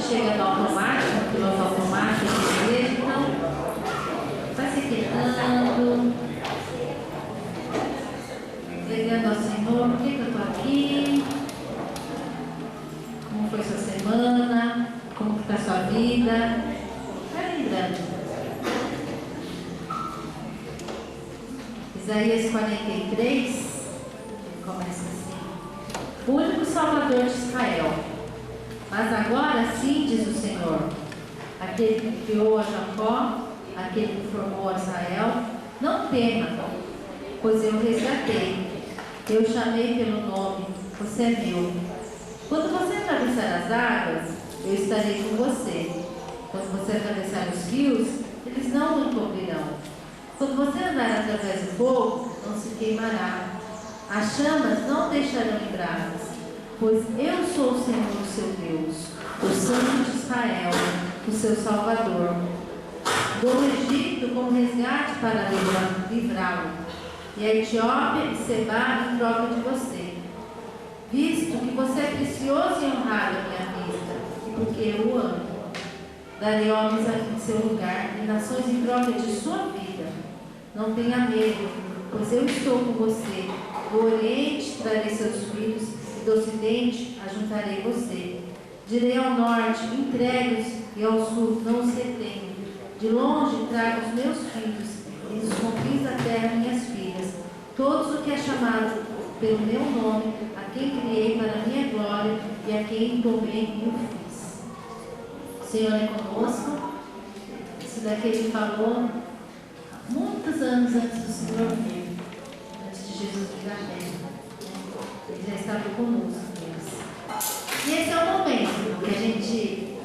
chega no automático, no piloto automático da igreja, então vai se quietando, entregando ao Senhor, por que eu estou aqui? Como foi sua semana? Como está a sua vida? Vai lembrando. Isaías 43 começa assim: o único Salvador de Israel. Mas agora sim, diz o Senhor, aquele que criou a Jacó, aquele que formou a Israel, não tema, pois eu resgatei, eu chamei pelo nome, você é meu. Quando você atravessar as águas, eu estarei com você. Quando você atravessar os rios, eles não o encobrirão. Quando você andar através do fogo, não se queimará. As chamas não deixarão em brasas, pois eu sou o Senhor, o seu Deus, o Santo de Israel, o seu Salvador. Dou o Egito como resgate para livrá-lo, e a Etiópia e Seba em troca de você. Visto que você é precioso e honrado à minha vista, e porque eu o amo, darei homens em seu lugar e nações em troca de sua vida. Não tenha medo, pois eu estou com você. Do Oriente trarei seus filhos, e do Ocidente ajuntarei você. Direi ao Norte, entregue-os, e ao Sul, não os retenho. De longe trago os meus filhos, e dos confins da terra minhas filhas. Todos o que é chamado pelo meu nome, a quem criei para a minha glória, e a quem tomei e o fiz. O Senhor é conosco. Isso daqui ele falou muitos anos antes do Senhor vir, antes de Jesus vir à terra. Ele já estava conosco. E esse é o momento que a gente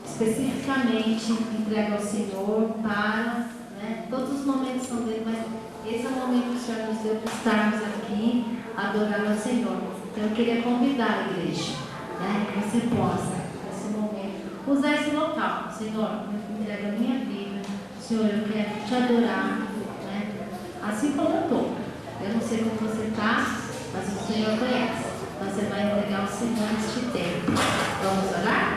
especificamente entrega ao Senhor para, né? Todos os momentos são dele, mas esse é o momento que o Senhor nos deu para estarmos aqui adorando ao Senhor. Então eu queria convidar a igreja, né? Que você possa, nesse momento, usar esse local. Senhor, eu entrego a minha vida. Senhor, eu quero te adorar, né? Assim como eu estou. Eu não sei como você está, mas o Senhor conhece. Você vai entregar ao Senhor neste tempo. Vamos orar?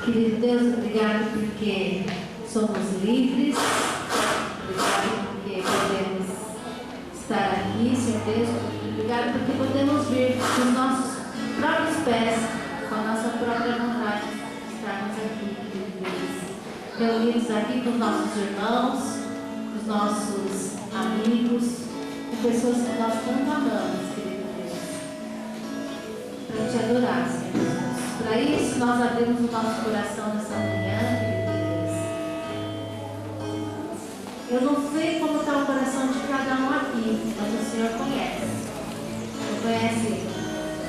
Querido Deus, obrigado porque somos livres. Obrigado porque podemos estar aqui, Senhor Deus. Obrigado porque podemos vir com os nossos próprios pés, com a nossa própria vontade de estarmos aqui, querido Deus. Reunidos aqui com os nossos irmãos, com os nossos amigos, com pessoas que nós tanto amamos, querido Deus, para te adorar, Senhor Jesus. Para isso, nós abrimos o nosso coração nessa manhã, querido Deus. Eu não sei como está o coração de cada um aqui, mas o Senhor conhece. Ele conhece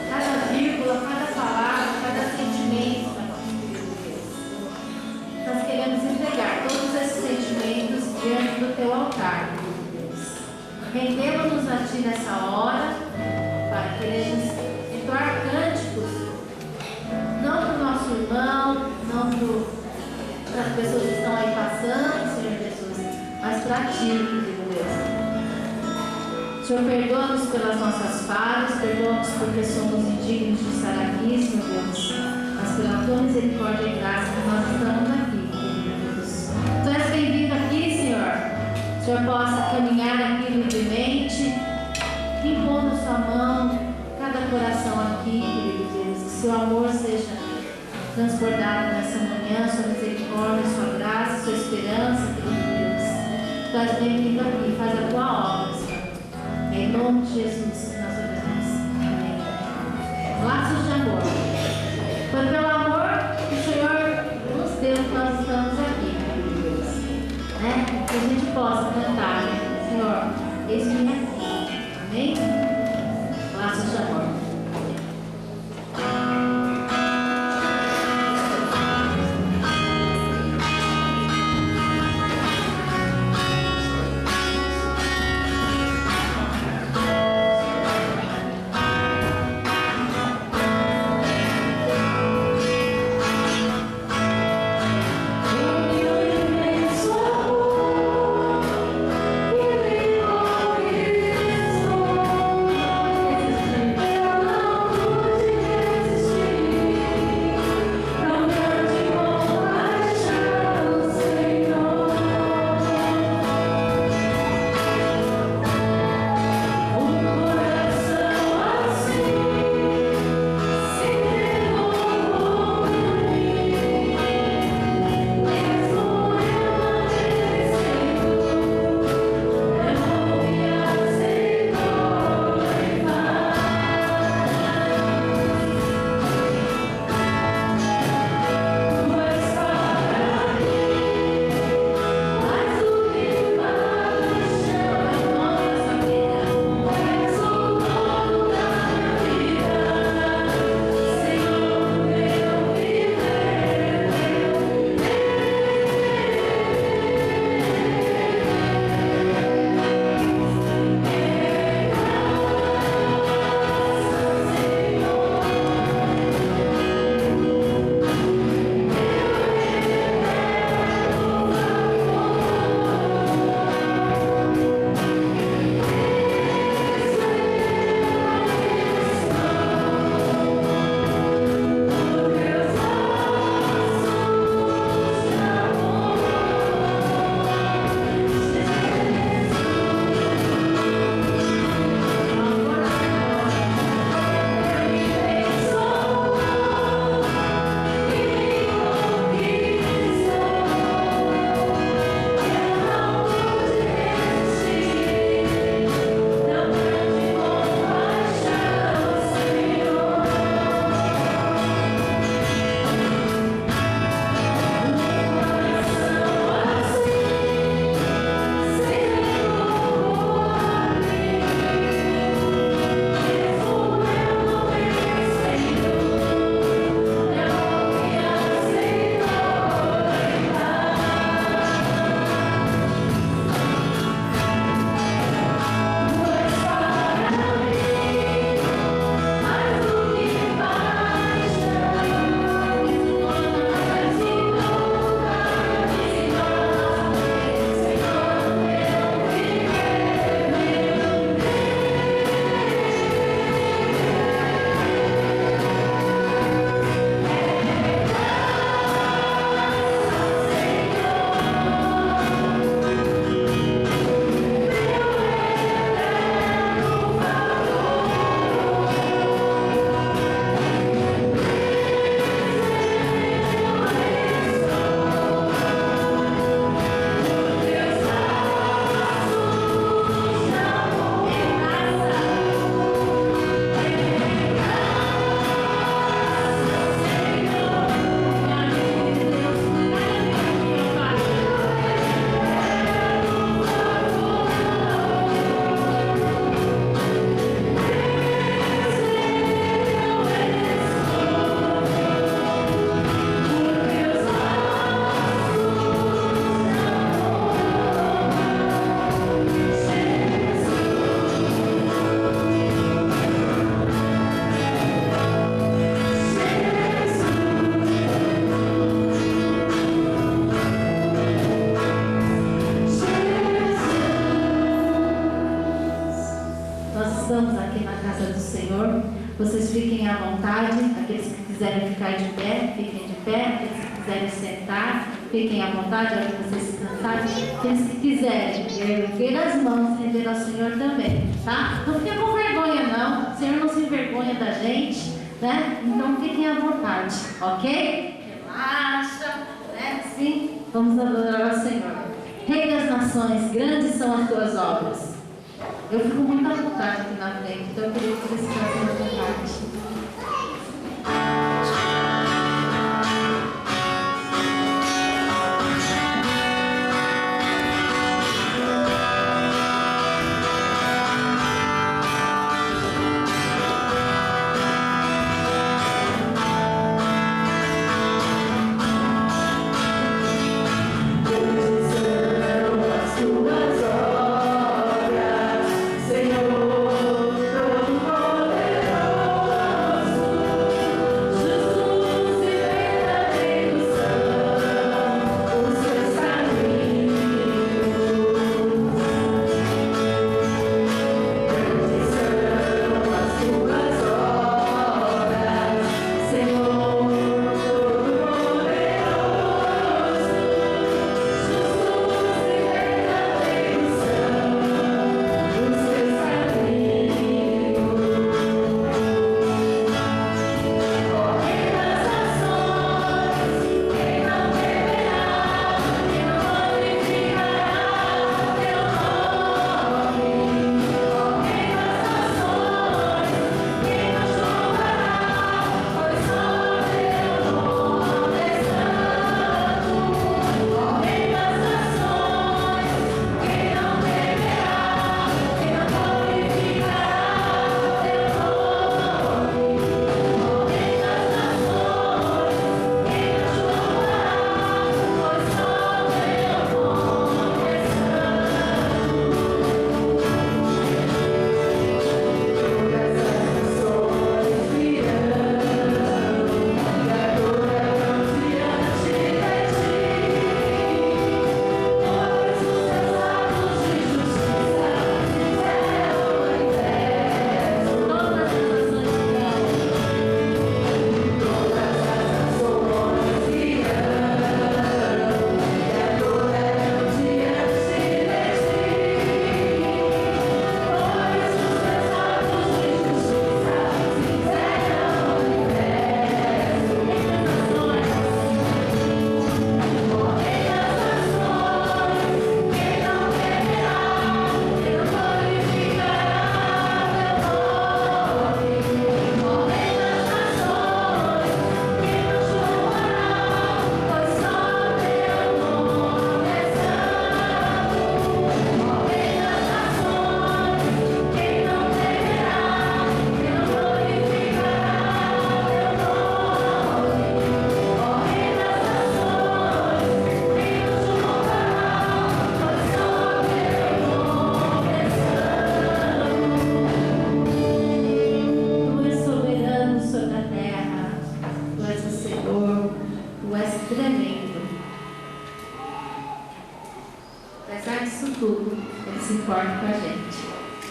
cada vírgula, cada palavra, cada sentimento, querido Deus. Nós queremos entregar todos esses sentimentos diante do teu altar, querido Deus. Rendemos-nos a ti nessa hora, para queremos entoar cânticos, não para o nosso irmão, não para as pessoas que estão aí passando, Senhor Jesus, mas para ti, querido Deus. Senhor, perdoa-nos pelas nossas falhas, perdoa-nos porque somos indignos de estar aqui, Senhor Deus, mas pela tua misericórdia e graça que nós estamos aqui, querido Deus. Tu és bem-vindo aqui, Senhor. O Senhor possa caminhar aqui livremente, impondo sua mão, cada coração aqui, querido Deus, que seu amor seja transbordado nessa manhã, sua misericórdia, sua graça, sua esperança, querido Deus. Tu és bem-vindo aqui, faz a tua obra, Senhor. Em nome de Jesus, nós oramos. Amém. Laços de amor. Foi pelo amor que o Senhor nos deu que nós estamos aqui, querido Deus. Né? Que a gente possa cantar, Senhor, eis-me aqui. Amém? Laços de amor. Meu imenso amor estamos aqui na casa do Senhor. Vocês fiquem à vontade, aqueles que quiserem ficar de pé, fiquem de pé, aqueles que quiserem sentar, fiquem à vontade, onde vocês se cansarem. Aqueles que quiserem erguer as mãos, render ao Senhor também, tá? Não fiquem com vergonha não, o Senhor não se envergonha da gente, né? Então fiquem à vontade, ok? Relaxa, né? Sim, vamos adorar ao Senhor. Rei das nações, grandes são as tuas obras. Eu fico muito à vontade aqui na frente, então eu queria que vocês ficassem à vontade.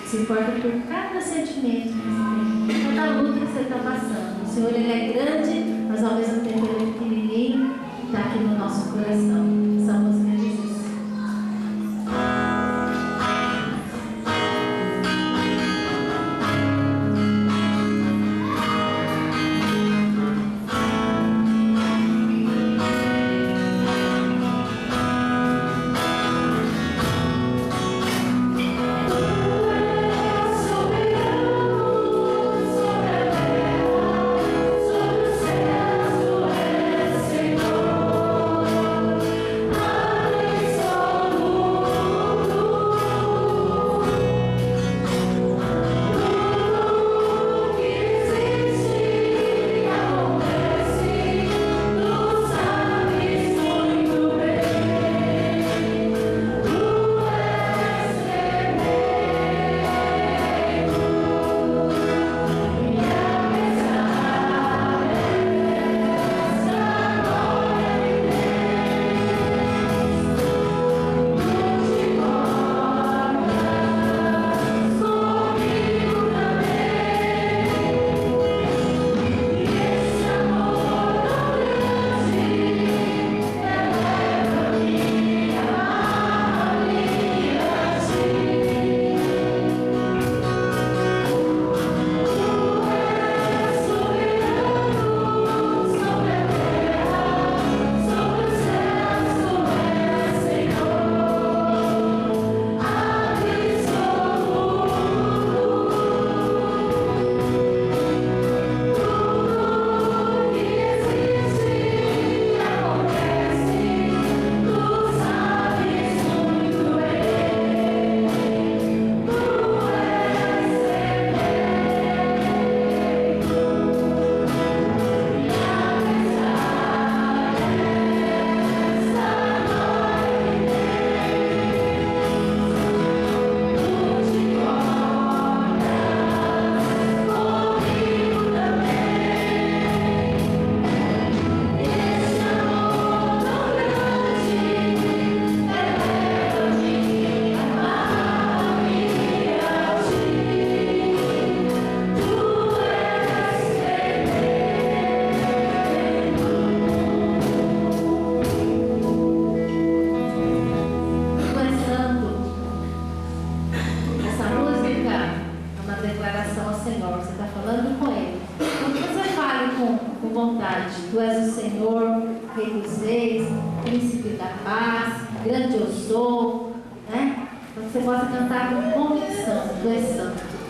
Se importa por cada sentimento que você tem, cada luta que você está passando. O Senhor, Ele é grande, mas ao mesmo tempo Ele é pequenininho e está aqui no nosso coração. Essa música diz isso. declaração ao Senhor. Você está falando com Ele. Quando você fale com vontade, Tu és o Senhor, Rei dos Reis, Príncipe da Paz, grande eu sou, né? Para que você possa cantar com convicção. Tu és santo. Tu és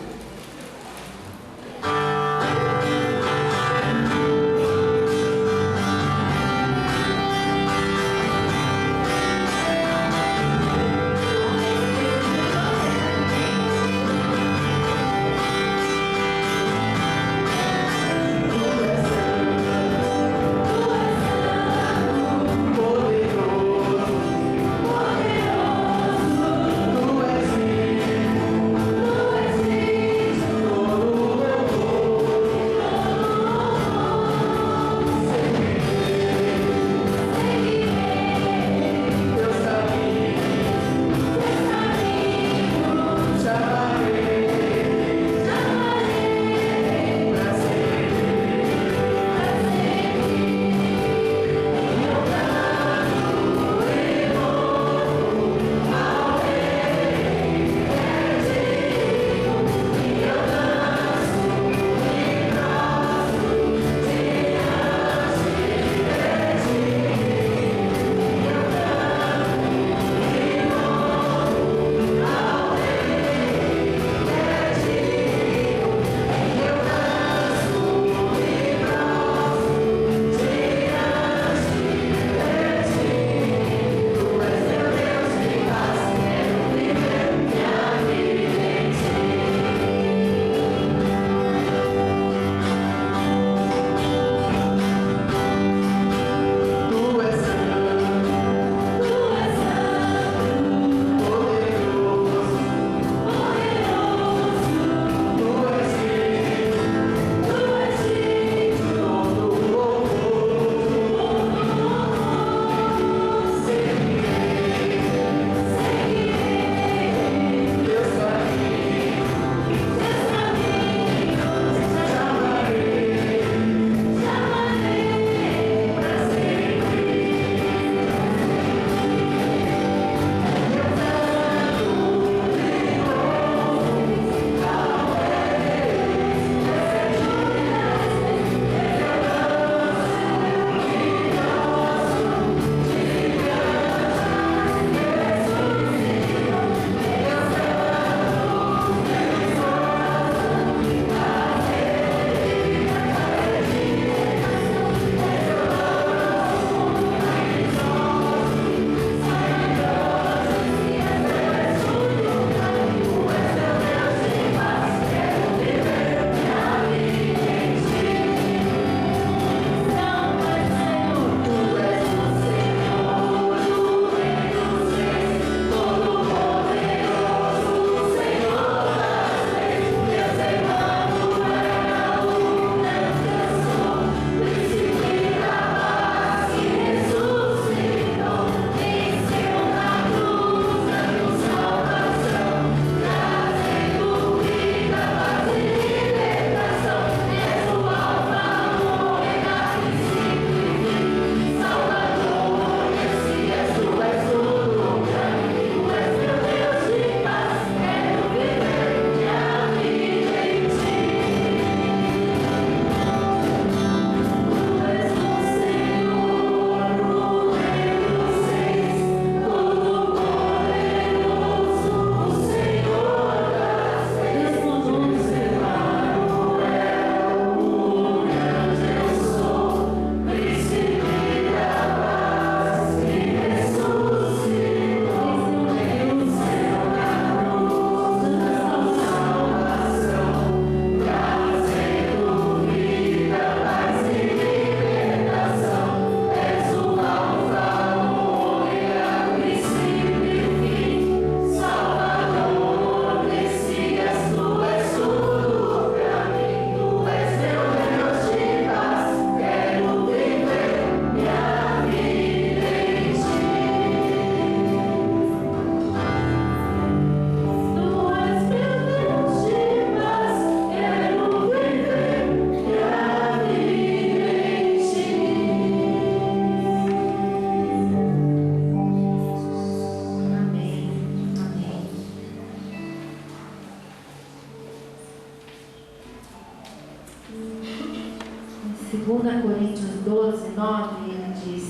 Em 2 Coríntios 12, 9, ele diz: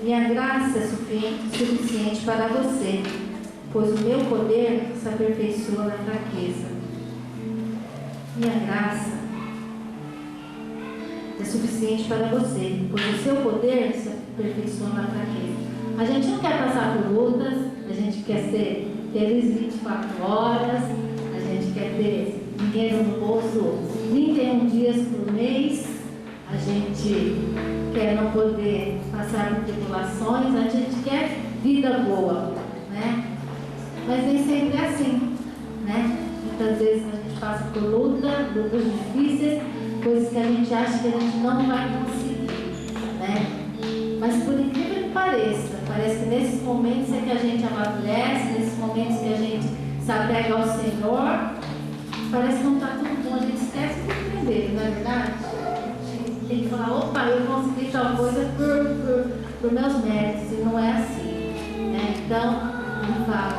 minha graça é suficiente para você, pois o meu poder se aperfeiçoa na fraqueza. Minha graça é suficiente para você, pois o seu poder se aperfeiçoa na fraqueza. A gente não quer passar por lutas, a gente quer ser feliz 24 horas, a gente quer ter dinheiro no bolso 21 dias por mês, a gente quer não poder passar por tribulações, a gente quer vida boa, né? Mas nem sempre é assim, né? Muitas vezes a gente passa por lutas difíceis, coisas que a gente acha que a gente não vai conseguir, né? Mas por incrível que pareça, parece que nesses momentos é que a gente amadurece, nesses momentos que a gente se apega ao Senhor, parece que não está tudo bom, a gente esquece de primeiro, não é verdade? Tem que falar, opa, eu consegui tal coisa por meus méritos, e não é assim, né? Então, ele fala,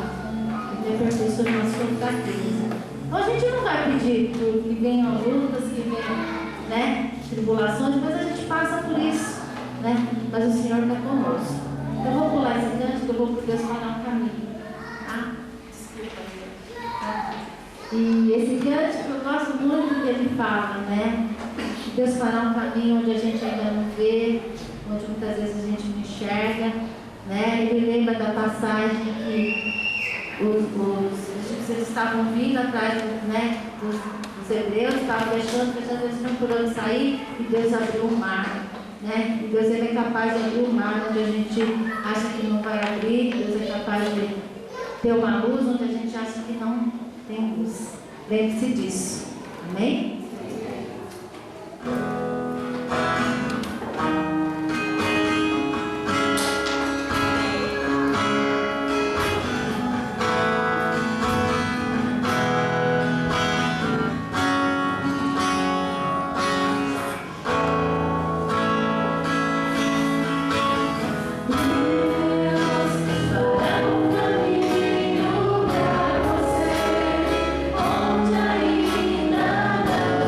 ele aperfeiçoa a sua fraqueza. Então a gente não vai pedir que venham lutas, que venham, né, tribulações, mas a gente passa por isso, né? Mas o Senhor está conosco. Então eu vou pular esse canto, que eu vou por Deus falar um caminho. Tá? Desculpa, tá? E esse cântico eu gosto muito do que ele fala, né? Deus fará um caminho onde a gente ainda não vê, onde muitas vezes a gente não enxerga, né? Ele lembra da passagem que eles estavam vindo atrás, né, dos hebreus, estavam deixando, eles estão por onde sair, e Deus abriu o mar, né? E Deus ele é capaz de abrir o mar onde a gente acha que não vai abrir, Deus é capaz de ter uma luz onde a gente acha que não tem luz. Lembre-se disso. Amém? Onde ainda não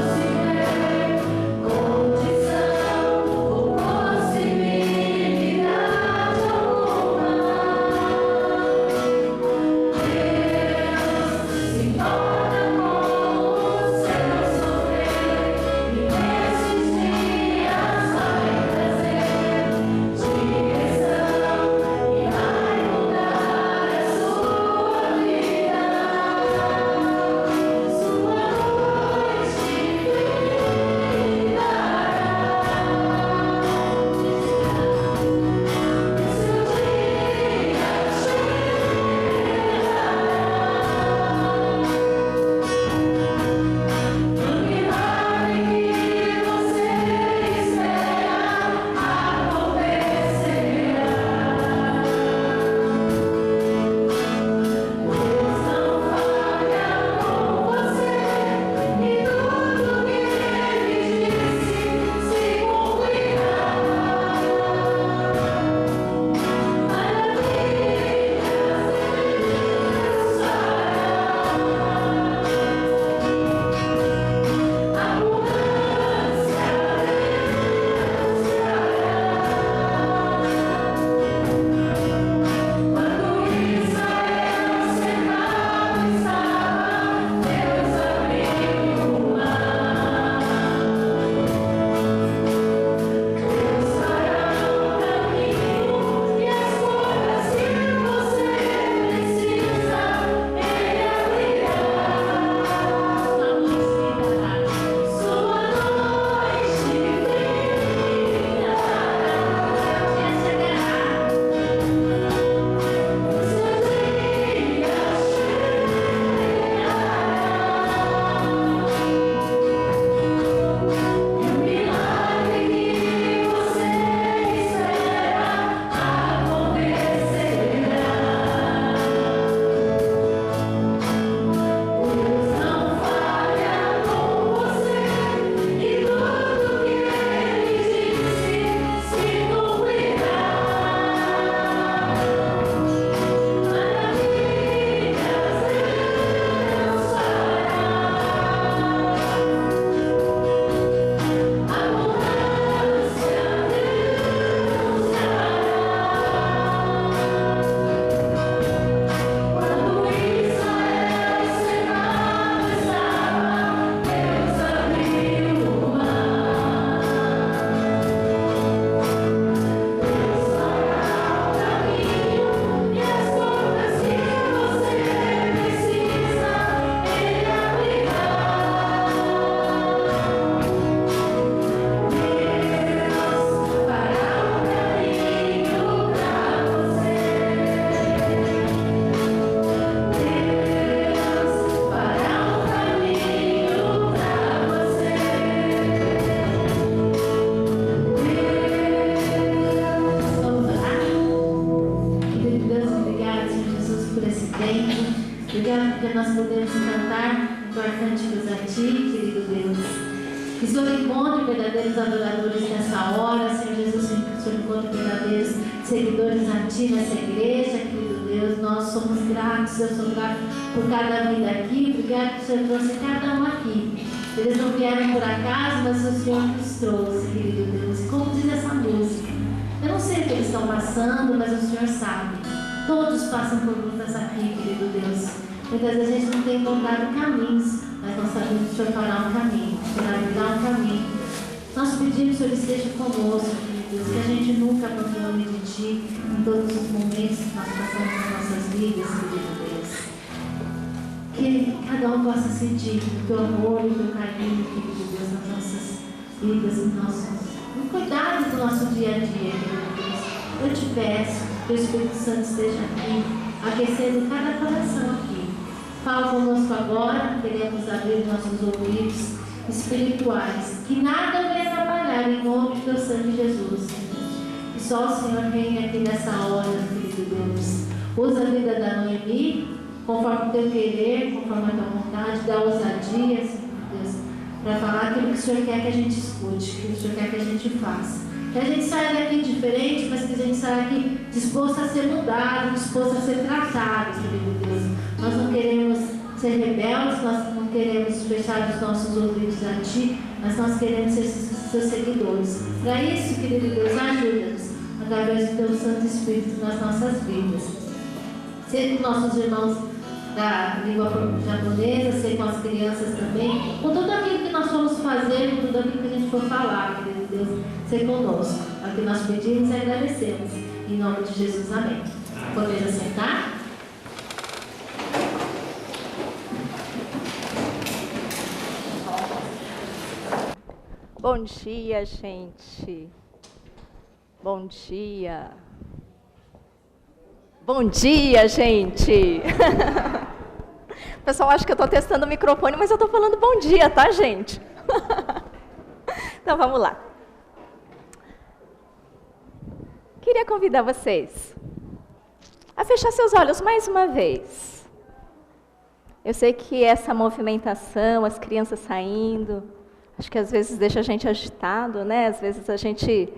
podemos cantar cânticos a Ti, querido Deus. Que o Senhor encontre verdadeiros adoradores nessa hora, Senhor Jesus, que o Senhor encontre verdadeiros seguidores a Ti nessa igreja, querido Deus. Nós somos gratos, eu sou grato por cada vida aqui, obrigado que o Senhor trouxe cada um aqui. Eles não vieram por acaso, mas o Senhor nos trouxe, querido Deus. Como diz essa música, eu não sei o que eles estão passando, mas o Senhor sabe. Todos passam por lutas aqui, querido Deus. Muitas vezes a gente não tem encontrado caminhos, mas nós sabemos que o Senhor fará um caminho, o Senhor abrirá um caminho. Nós pedimos que o Senhor esteja conosco, querido Deus, que a gente nunca abandone de Ti em todos os momentos que nós passamos nas nossas vidas, querido Deus. Que cada um possa sentir o Teu amor e o Teu carinho, querido Deus, nas nossas vidas, no cuidado do nosso dia a dia, querido Deus. Eu te peço que o Espírito Santo esteja aqui, aquecendo cada coração aqui. Fala conosco agora, queremos abrir nossos ouvidos espirituais, que nada venha atrapalhar em nome do Teu Sangue Jesus. Que só o Senhor venha aqui nessa hora, querido Deus. Usa a vida da Noemi, conforme o Teu querer, conforme a Tua vontade, dá ousadia, Senhor Deus, para falar aquilo que o Senhor quer que a gente escute, que o Senhor quer que a gente faça. Que a gente saia daqui diferente, mas que a gente saia aqui disposto a ser mudado, disposto a ser tratado, querido Deus. Nós não queremos ser rebeldes, nós não queremos fechar os nossos ouvidos a Ti, mas nós queremos ser Seus seguidores. Para isso, querido Deus, ajuda-nos através do Teu Santo Espírito nas nossas vidas. Seja com nossos irmãos da língua japonesa, seja com as crianças também, com tudo aquilo que nós formos fazer, com tudo aquilo que a gente for falar, querido Deus, seja conosco. É o que nós pedimos e agradecemos. Em nome de Jesus, amém. Podemos assentar? Bom dia, gente. Bom dia. Bom dia, gente. O pessoal acha que eu estou testando o microfone, mas eu estou falando bom dia, tá, gente? Então, vamos lá. Queria convidar vocês a fechar seus olhos mais uma vez. Eu sei que essa movimentação, as crianças saindo, acho que às vezes deixa a gente agitado, né? Às vezes a gente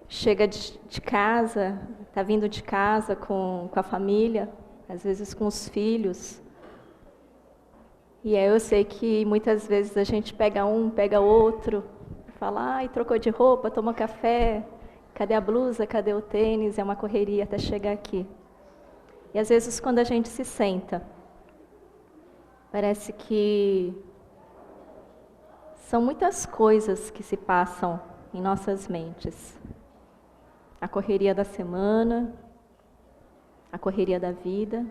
chega de casa, está vindo de casa com a família, às vezes com os filhos. E aí eu sei que muitas vezes a gente pega um, pega outro, fala, ai, trocou de roupa, tomou café, cadê a blusa, cadê o tênis? É uma correria até chegar aqui. E às vezes quando a gente se senta, parece que são muitas coisas que se passam em nossas mentes. A correria da semana, a correria da vida.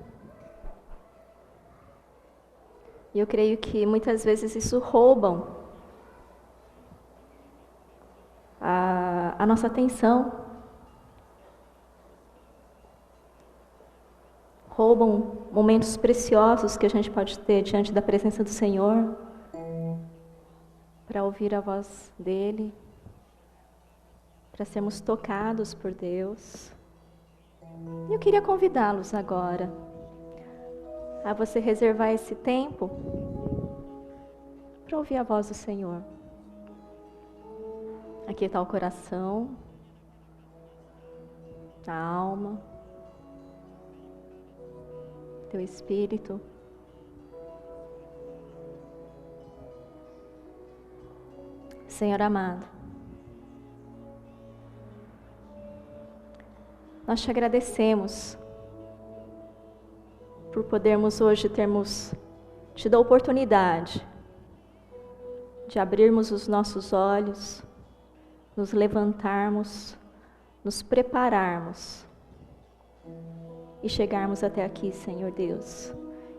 E eu creio que muitas vezes isso roubam a nossa atenção. Roubam momentos preciosos que a gente pode ter diante da presença do Senhor, para ouvir a voz dEle, para sermos tocados por Deus. E eu queria convidá-los agora a você reservar esse tempo para ouvir a voz do Senhor. Aqui está o coração, a alma, teu espírito. Senhor amado, nós te agradecemos por podermos hoje termos tido a oportunidade de abrirmos os nossos olhos, nos levantarmos, nos prepararmos e chegarmos até aqui, Senhor Deus.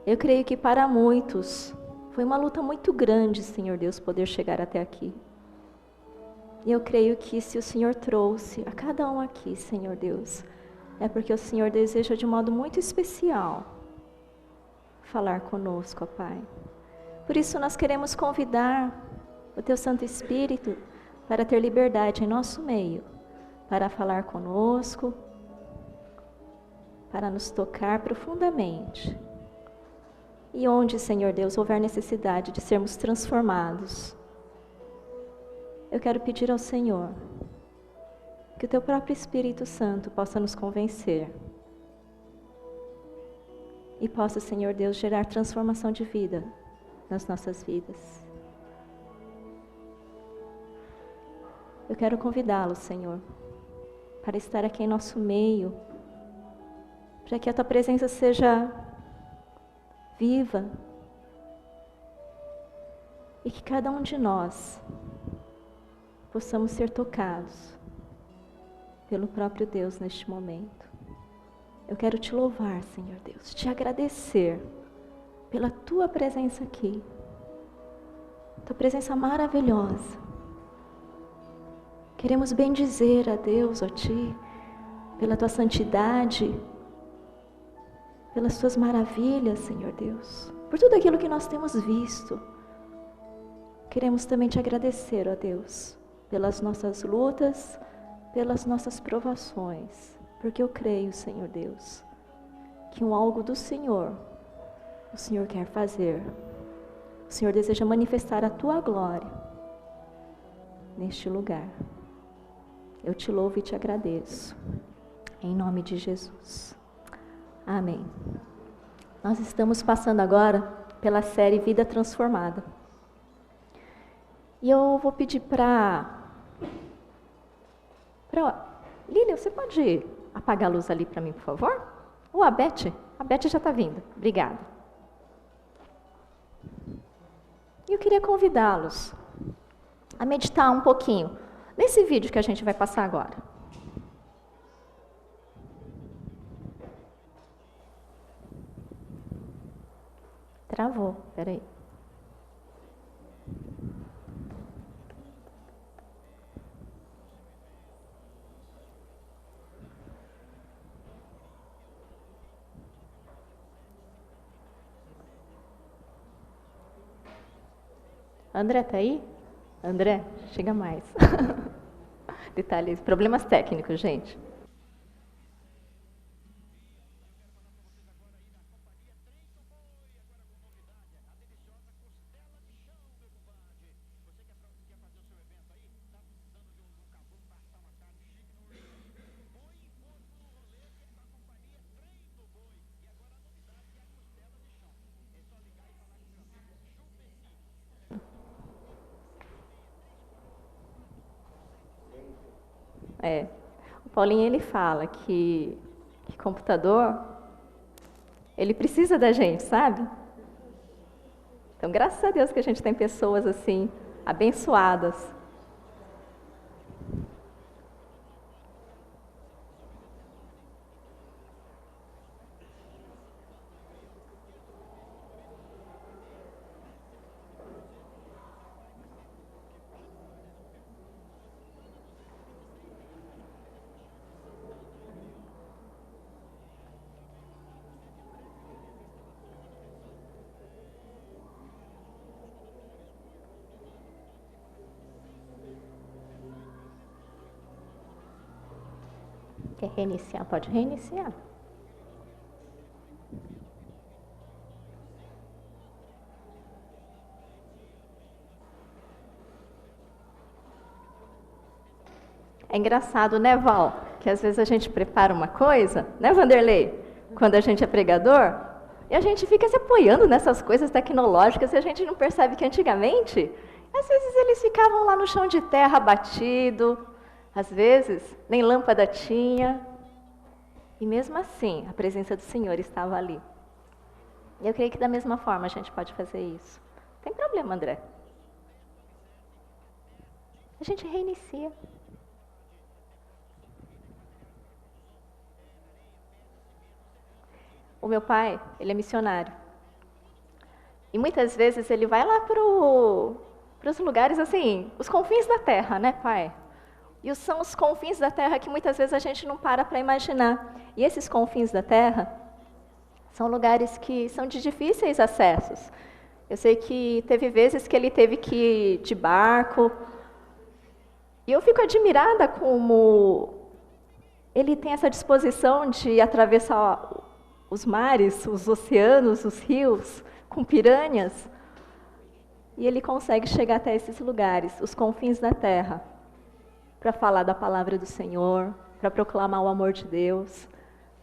Eu creio que para muitos foi uma luta muito grande, Senhor Deus, poder chegar até aqui. E eu creio que se o Senhor trouxe a cada um aqui, Senhor Deus, é porque o Senhor deseja de um modo muito especial falar conosco, ó Pai. Por isso nós queremos convidar o Teu Santo Espírito para ter liberdade em nosso meio, para falar conosco, para nos tocar profundamente. E onde, Senhor Deus, houver necessidade de sermos transformados, eu quero pedir ao Senhor que o Teu próprio Espírito Santo possa nos convencer e possa, Senhor Deus, gerar transformação de vida nas nossas vidas. Eu quero convidá-lo, Senhor, para estar aqui em nosso meio, para que a Tua presença seja viva e que cada um de nós possamos ser tocados pelo próprio Deus neste momento. Eu quero Te louvar, Senhor Deus, Te agradecer pela Tua presença aqui, Tua presença maravilhosa. Queremos bendizer a Deus, ó Ti, pela Tua santidade, pelas Tuas maravilhas, Senhor Deus, por tudo aquilo que nós temos visto. Queremos também Te agradecer, ó Deus, pelas nossas lutas, pelas nossas provações, porque eu creio, Senhor Deus, que algo do Senhor, o Senhor quer fazer. O Senhor deseja manifestar a Tua glória neste lugar. Eu Te louvo e Te agradeço, em nome de Jesus. Amém. Nós estamos passando agora pela série Vida Transformada. E eu vou pedir para Lília, você pode apagar a luz ali para mim, por favor? Ou a Beth? A Beth já está vindo. Obrigada. E eu queria convidá-los a meditar um pouquinho nesse vídeo que a gente vai passar agora. Travou, peraí. André, tá aí? André, chega mais. Detalhes, problemas técnicos, gente. O Paulinho, ele fala que computador, ele precisa da gente, sabe? Então, graças a Deus que a gente tem pessoas assim, abençoadas. Quer reiniciar? Pode reiniciar. É engraçado, né, Val? Que às vezes a gente prepara uma coisa, né, Vanderlei? Quando a gente é pregador, e a gente fica se apoiando nessas coisas tecnológicas e a gente não percebe que antigamente, às vezes eles ficavam lá no chão de terra batido, às vezes, nem lâmpada tinha. E mesmo assim, a presença do Senhor estava ali. E eu creio que da mesma forma a gente pode fazer isso. Não tem problema, André. A gente reinicia. O meu pai, ele é missionário. E muitas vezes ele vai lá para os lugares assim, os confins da terra, né, pai? E são os confins da terra que muitas vezes a gente não para imaginar. E esses confins da terra são lugares que são de difíceis acessos. Eu sei que teve vezes que ele teve que ir de barco. E eu fico admirada como ele tem essa disposição de atravessar os mares, os oceanos, os rios, com piranhas, e ele consegue chegar até esses lugares, os confins da terra, para falar da palavra do Senhor, para proclamar o amor de Deus,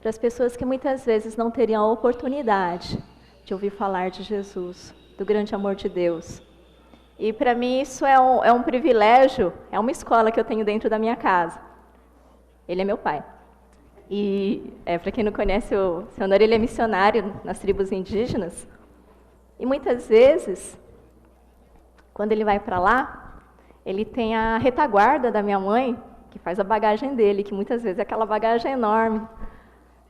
para as pessoas que muitas vezes não teriam a oportunidade de ouvir falar de Jesus, do grande amor de Deus. E para mim isso é um privilégio, é uma escola que eu tenho dentro da minha casa. Ele é meu pai. E para quem não conhece, o seu Honor, ele é missionário nas tribos indígenas. E muitas vezes, quando ele vai para lá, ele tem a retaguarda da minha mãe, que faz a bagagem dele, que muitas vezes é aquela bagagem enorme.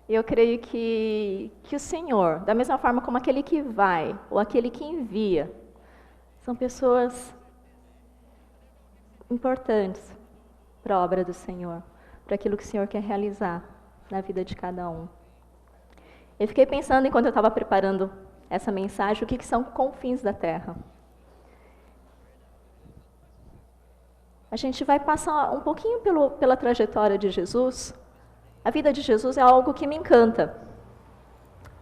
E eu creio que o Senhor, da mesma forma como aquele que vai, ou aquele que envia, são pessoas importantes para a obra do Senhor, para aquilo que o Senhor quer realizar na vida de cada um. Eu fiquei pensando, enquanto eu estava preparando essa mensagem, o que são confins da terra. A gente vai passar um pouquinho pela trajetória de Jesus. A vida de Jesus é algo que me encanta.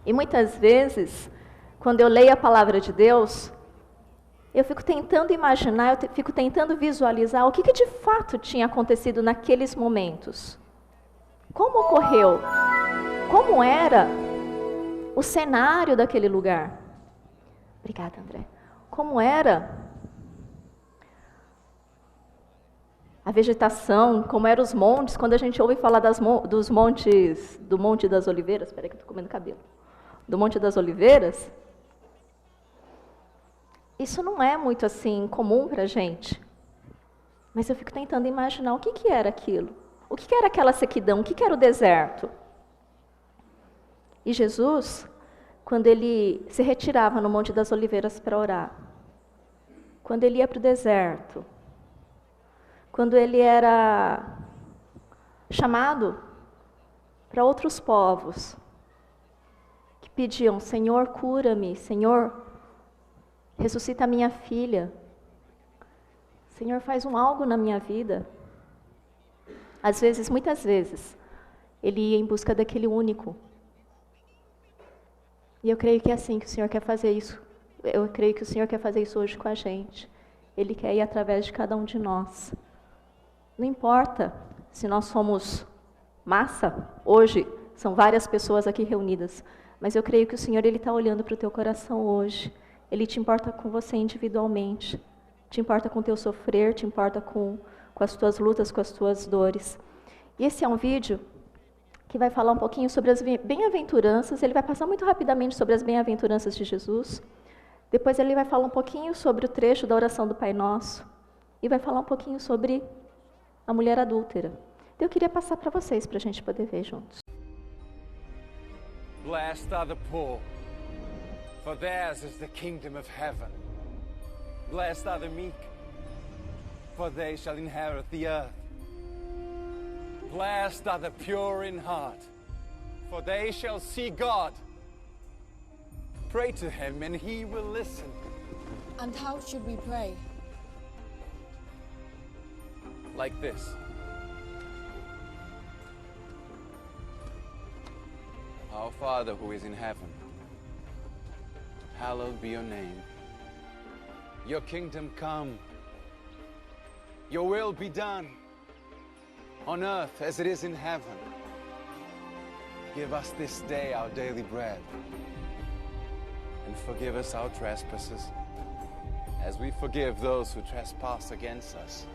E muitas vezes, quando eu leio a palavra de Deus, eu fico tentando imaginar, eu fico tentando visualizar o que de fato tinha acontecido naqueles momentos. Como ocorreu? Como era o cenário daquele lugar? Obrigada, André. Como era a vegetação, como eram os montes, quando a gente ouve falar dos montes, do Monte das Oliveiras, espera que eu estou comendo cabelo, do Monte das Oliveiras, isso não é muito assim comum para a gente, mas eu fico tentando imaginar o que era aquilo, o que era aquela sequidão, o que era o deserto. E Jesus, quando ele se retirava no Monte das Oliveiras para orar, quando ele ia para o deserto, quando ele era chamado para outros povos, que pediam, Senhor, cura-me, Senhor, ressuscita a minha filha, Senhor, faz algo na minha vida. Às vezes, muitas vezes, ele ia em busca daquele único. E eu creio que é assim que o Senhor quer fazer isso. Eu creio que o Senhor quer fazer isso hoje com a gente. Ele quer ir através de cada um de nós. Não importa se nós somos massa, hoje são várias pessoas aqui reunidas, mas eu creio que o Senhor está olhando para o teu coração hoje. Ele te importa com você individualmente, te importa com o teu sofrer, te importa com as tuas lutas, com as tuas dores. E esse é um vídeo que vai falar um pouquinho sobre as bem-aventuranças. Ele vai passar muito rapidamente sobre as bem-aventuranças de Jesus. Depois ele vai falar um pouquinho sobre o trecho da oração do Pai Nosso. E vai falar um pouquinho sobre a mulher adúltera. Então eu queria passar para vocês, para a gente poder ver juntos. Blessed are the poor, for theirs is the kingdom of heaven. Blessed are the meek, for they shall inherit the earth. Blessed are the pure in heart, for they shall see God. Pray to him and he will listen. And how should we pray? Like this. Our Father who is in heaven, hallowed be your name. Your kingdom come. Your will be done on earth as it is in heaven. Give us this day our daily bread, and forgive us our trespasses as we forgive those who trespass against us.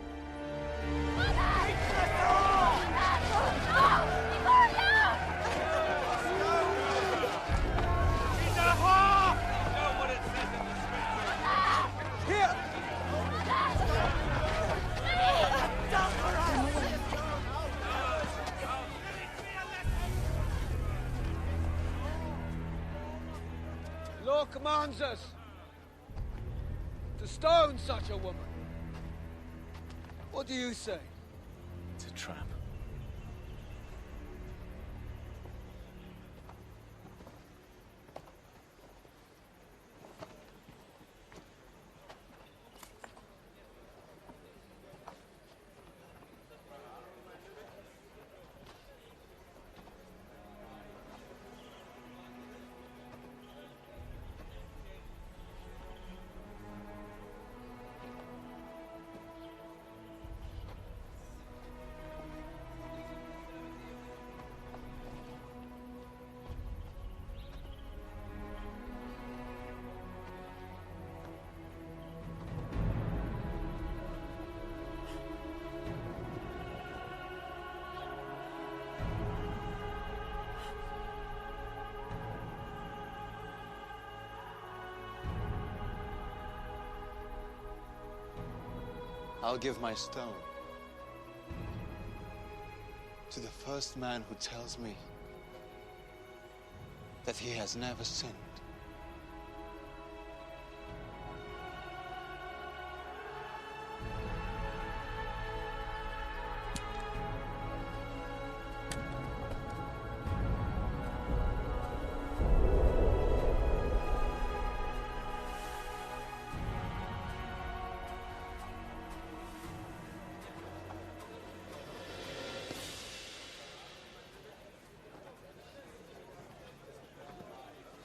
Law commands us to stone such a woman. What do you say? It's a trap. I'll give my stone to the first man who tells me that he has never sinned.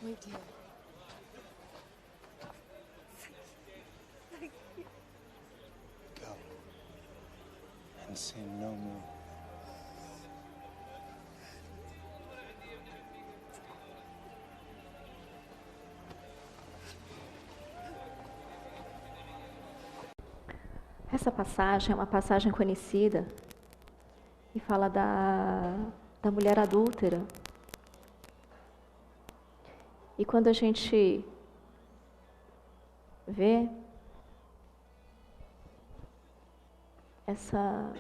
Wait here. Go and sin no more. Essa passagem é uma passagem conhecida e fala da mulher adúltera. E quando a gente vê essa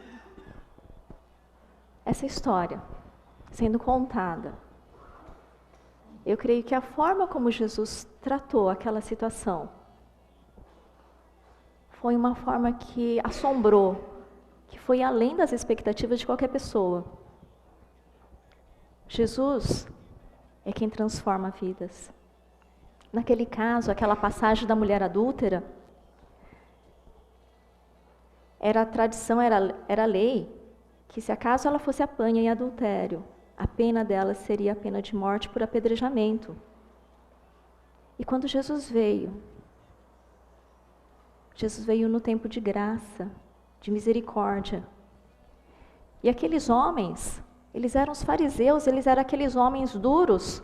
história sendo contada, eu creio que a forma como Jesus tratou aquela situação foi uma forma que assombrou, que foi além das expectativas de qualquer pessoa. Jesus é quem transforma vidas. Naquele caso, aquela passagem da mulher adúltera, era a tradição, era a lei, que se acaso ela fosse apanha em adultério, a pena dela seria a pena de morte por apedrejamento. E quando Jesus veio no tempo de graça, de misericórdia. E aqueles homens, eles eram os fariseus, eles eram aqueles homens duros,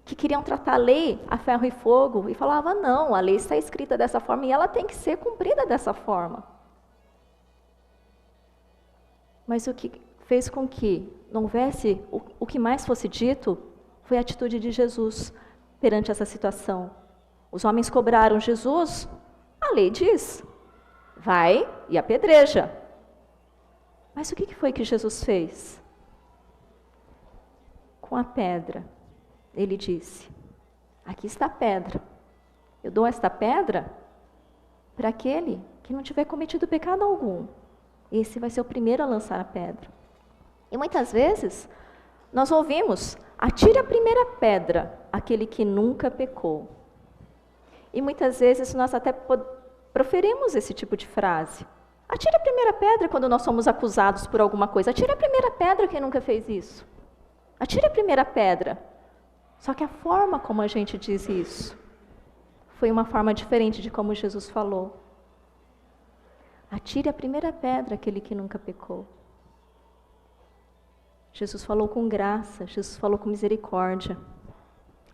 que queriam tratar a lei a ferro e fogo, e falavam, não, a lei está escrita dessa forma, e ela tem que ser cumprida dessa forma. Mas o que fez com que não houvesse o que mais fosse dito, foi a atitude de Jesus perante essa situação. Os homens cobraram Jesus, a lei diz, vai e apedreja. Mas o que foi que Jesus fez? Com a pedra, ele disse, aqui está a pedra. Eu dou esta pedra para aquele que não tiver cometido pecado algum. Esse vai ser o primeiro a lançar a pedra. E muitas vezes, nós ouvimos, atire a primeira pedra, aquele que nunca pecou. E muitas vezes nós até proferimos esse tipo de frase. Atire a primeira pedra quando nós somos acusados por alguma coisa. Atire a primeira pedra quem nunca fez isso. Atire a primeira pedra. Só que a forma como a gente diz isso foi uma forma diferente de como Jesus falou. Atire a primeira pedra aquele que nunca pecou. Jesus falou com graça, Jesus falou com misericórdia.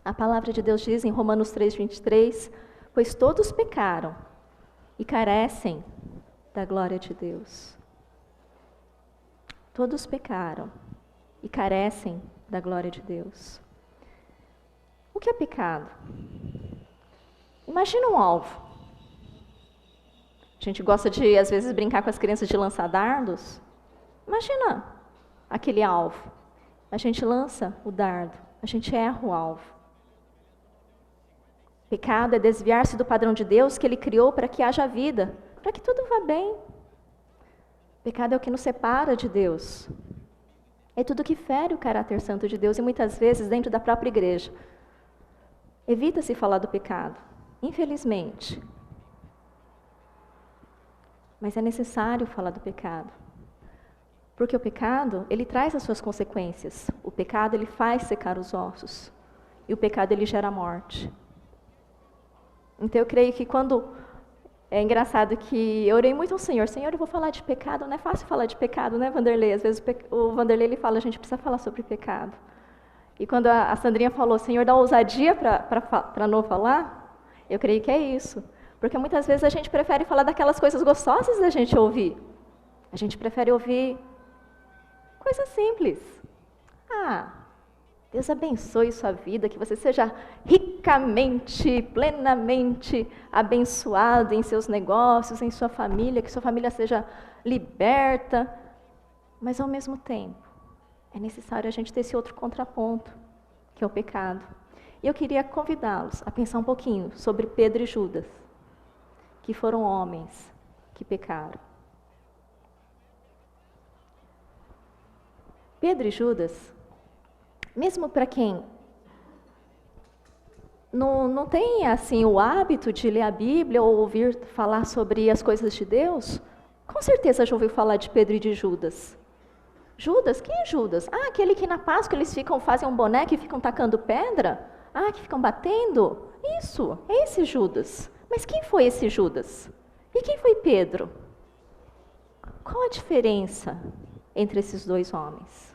A palavra de Deus diz em Romanos 3:23, pois todos pecaram e carecem da glória de Deus. Todos pecaram e carecem da glória de Deus. O que é pecado? Imagina um alvo. A gente gosta de, às vezes, brincar com as crianças de lançar dardos. Imagina aquele alvo. A gente lança o dardo, a gente erra o alvo. Pecado é desviar-se do padrão de Deus que Ele criou para que haja vida, para que tudo vá bem. Pecado é o que nos separa de Deus. É tudo que fere o caráter santo de Deus e muitas vezes dentro da própria igreja. Evita-se falar do pecado, infelizmente. Mas é necessário falar do pecado. Porque o pecado, ele traz as suas consequências. O pecado, ele faz secar os ossos. E o pecado, ele gera morte. Então eu creio que quando... É engraçado que eu orei muito ao Senhor. Senhor, eu vou falar de pecado. Não é fácil falar de pecado, né, Vanderlei? Às vezes o Vanderlei ele fala, a gente precisa falar sobre pecado. E quando a Sandrinha falou, Senhor, dá ousadia para não falar, eu creio que é isso. Porque muitas vezes a gente prefere falar daquelas coisas gostosas da gente ouvir. A gente prefere ouvir coisas simples. Ah, Deus abençoe sua vida, que você seja ricamente, plenamente abençoado em seus negócios, em sua família, que sua família seja liberta. Mas, ao mesmo tempo, é necessário a gente ter esse outro contraponto, que é o pecado. E eu queria convidá-los a pensar um pouquinho sobre Pedro e Judas, que foram homens que pecaram. Pedro e Judas, mesmo para quem não tem assim o hábito de ler a Bíblia ou ouvir falar sobre as coisas de Deus, com certeza já ouviu falar de Pedro e de Judas. Judas? Quem é Judas? Ah, aquele que na Páscoa eles fazem um boneco e ficam tacando pedra? Ah, que ficam batendo? Isso, é esse Judas. Mas quem foi esse Judas? E quem foi Pedro? Qual a diferença entre esses dois homens?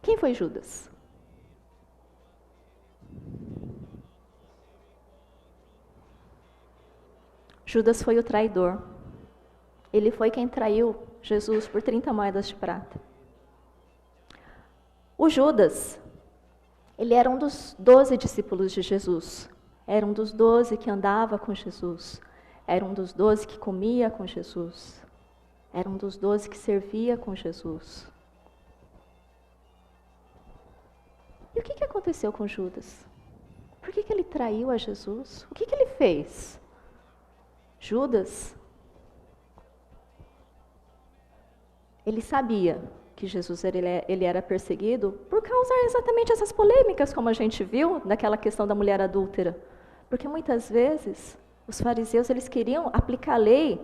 Quem foi Judas? Judas foi o traidor. Ele foi quem traiu Jesus por 30 moedas de prata. O Judas, ele era um dos 12 discípulos de Jesus. Era um dos 12 que andava com Jesus. Era um dos 12 que comia com Jesus. Era um dos 12 que servia com Jesus. E o que aconteceu com Judas? Por que ele traiu a Jesus? O que ele fez? Judas, ele sabia que Jesus ele era perseguido por causar exatamente essas polêmicas, como a gente viu naquela questão da mulher adúltera. Porque muitas vezes os fariseus eles queriam aplicar a lei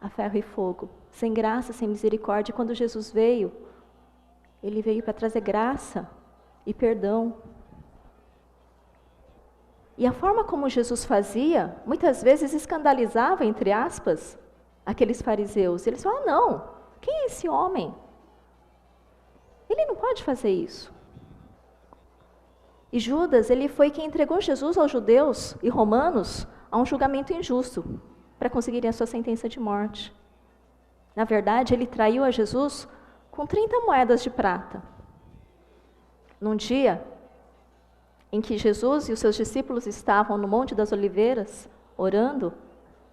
a ferro e fogo, sem graça, sem misericórdia. E quando Jesus veio, ele veio para trazer graça e perdão. E a forma como Jesus fazia, muitas vezes escandalizava, entre aspas, aqueles fariseus. Eles falavam, não, quem é esse homem? Ele não pode fazer isso. E Judas, ele foi quem entregou Jesus aos judeus e romanos a um julgamento injusto, para conseguirem a sua sentença de morte. Na verdade, ele traiu a Jesus com 30 moedas de prata. Num dia em que Jesus e os seus discípulos estavam no Monte das Oliveiras, orando,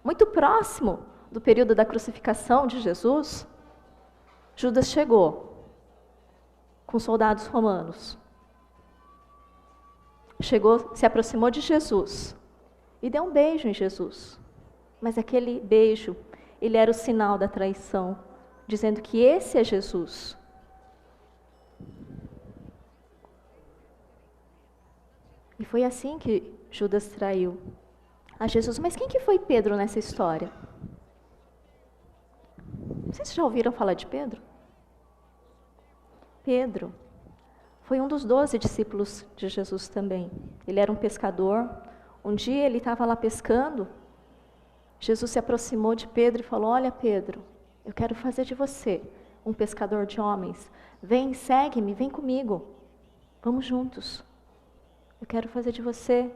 muito próximo do período da crucificação de Jesus, Judas chegou com soldados romanos. Chegou, se aproximou de Jesus e deu um beijo em Jesus. Mas aquele beijo, ele era o sinal da traição, dizendo que esse é Jesus. E foi assim que Judas traiu a Jesus. Mas quem que foi Pedro nessa história? Vocês já ouviram falar de Pedro? Pedro foi um dos 12 discípulos de Jesus também. Ele era um pescador. Um dia ele estava lá pescando. Jesus se aproximou de Pedro e falou, olha Pedro, eu quero fazer de você um pescador de homens. Vem, segue-me, vem comigo. Vamos juntos. Eu quero fazer de você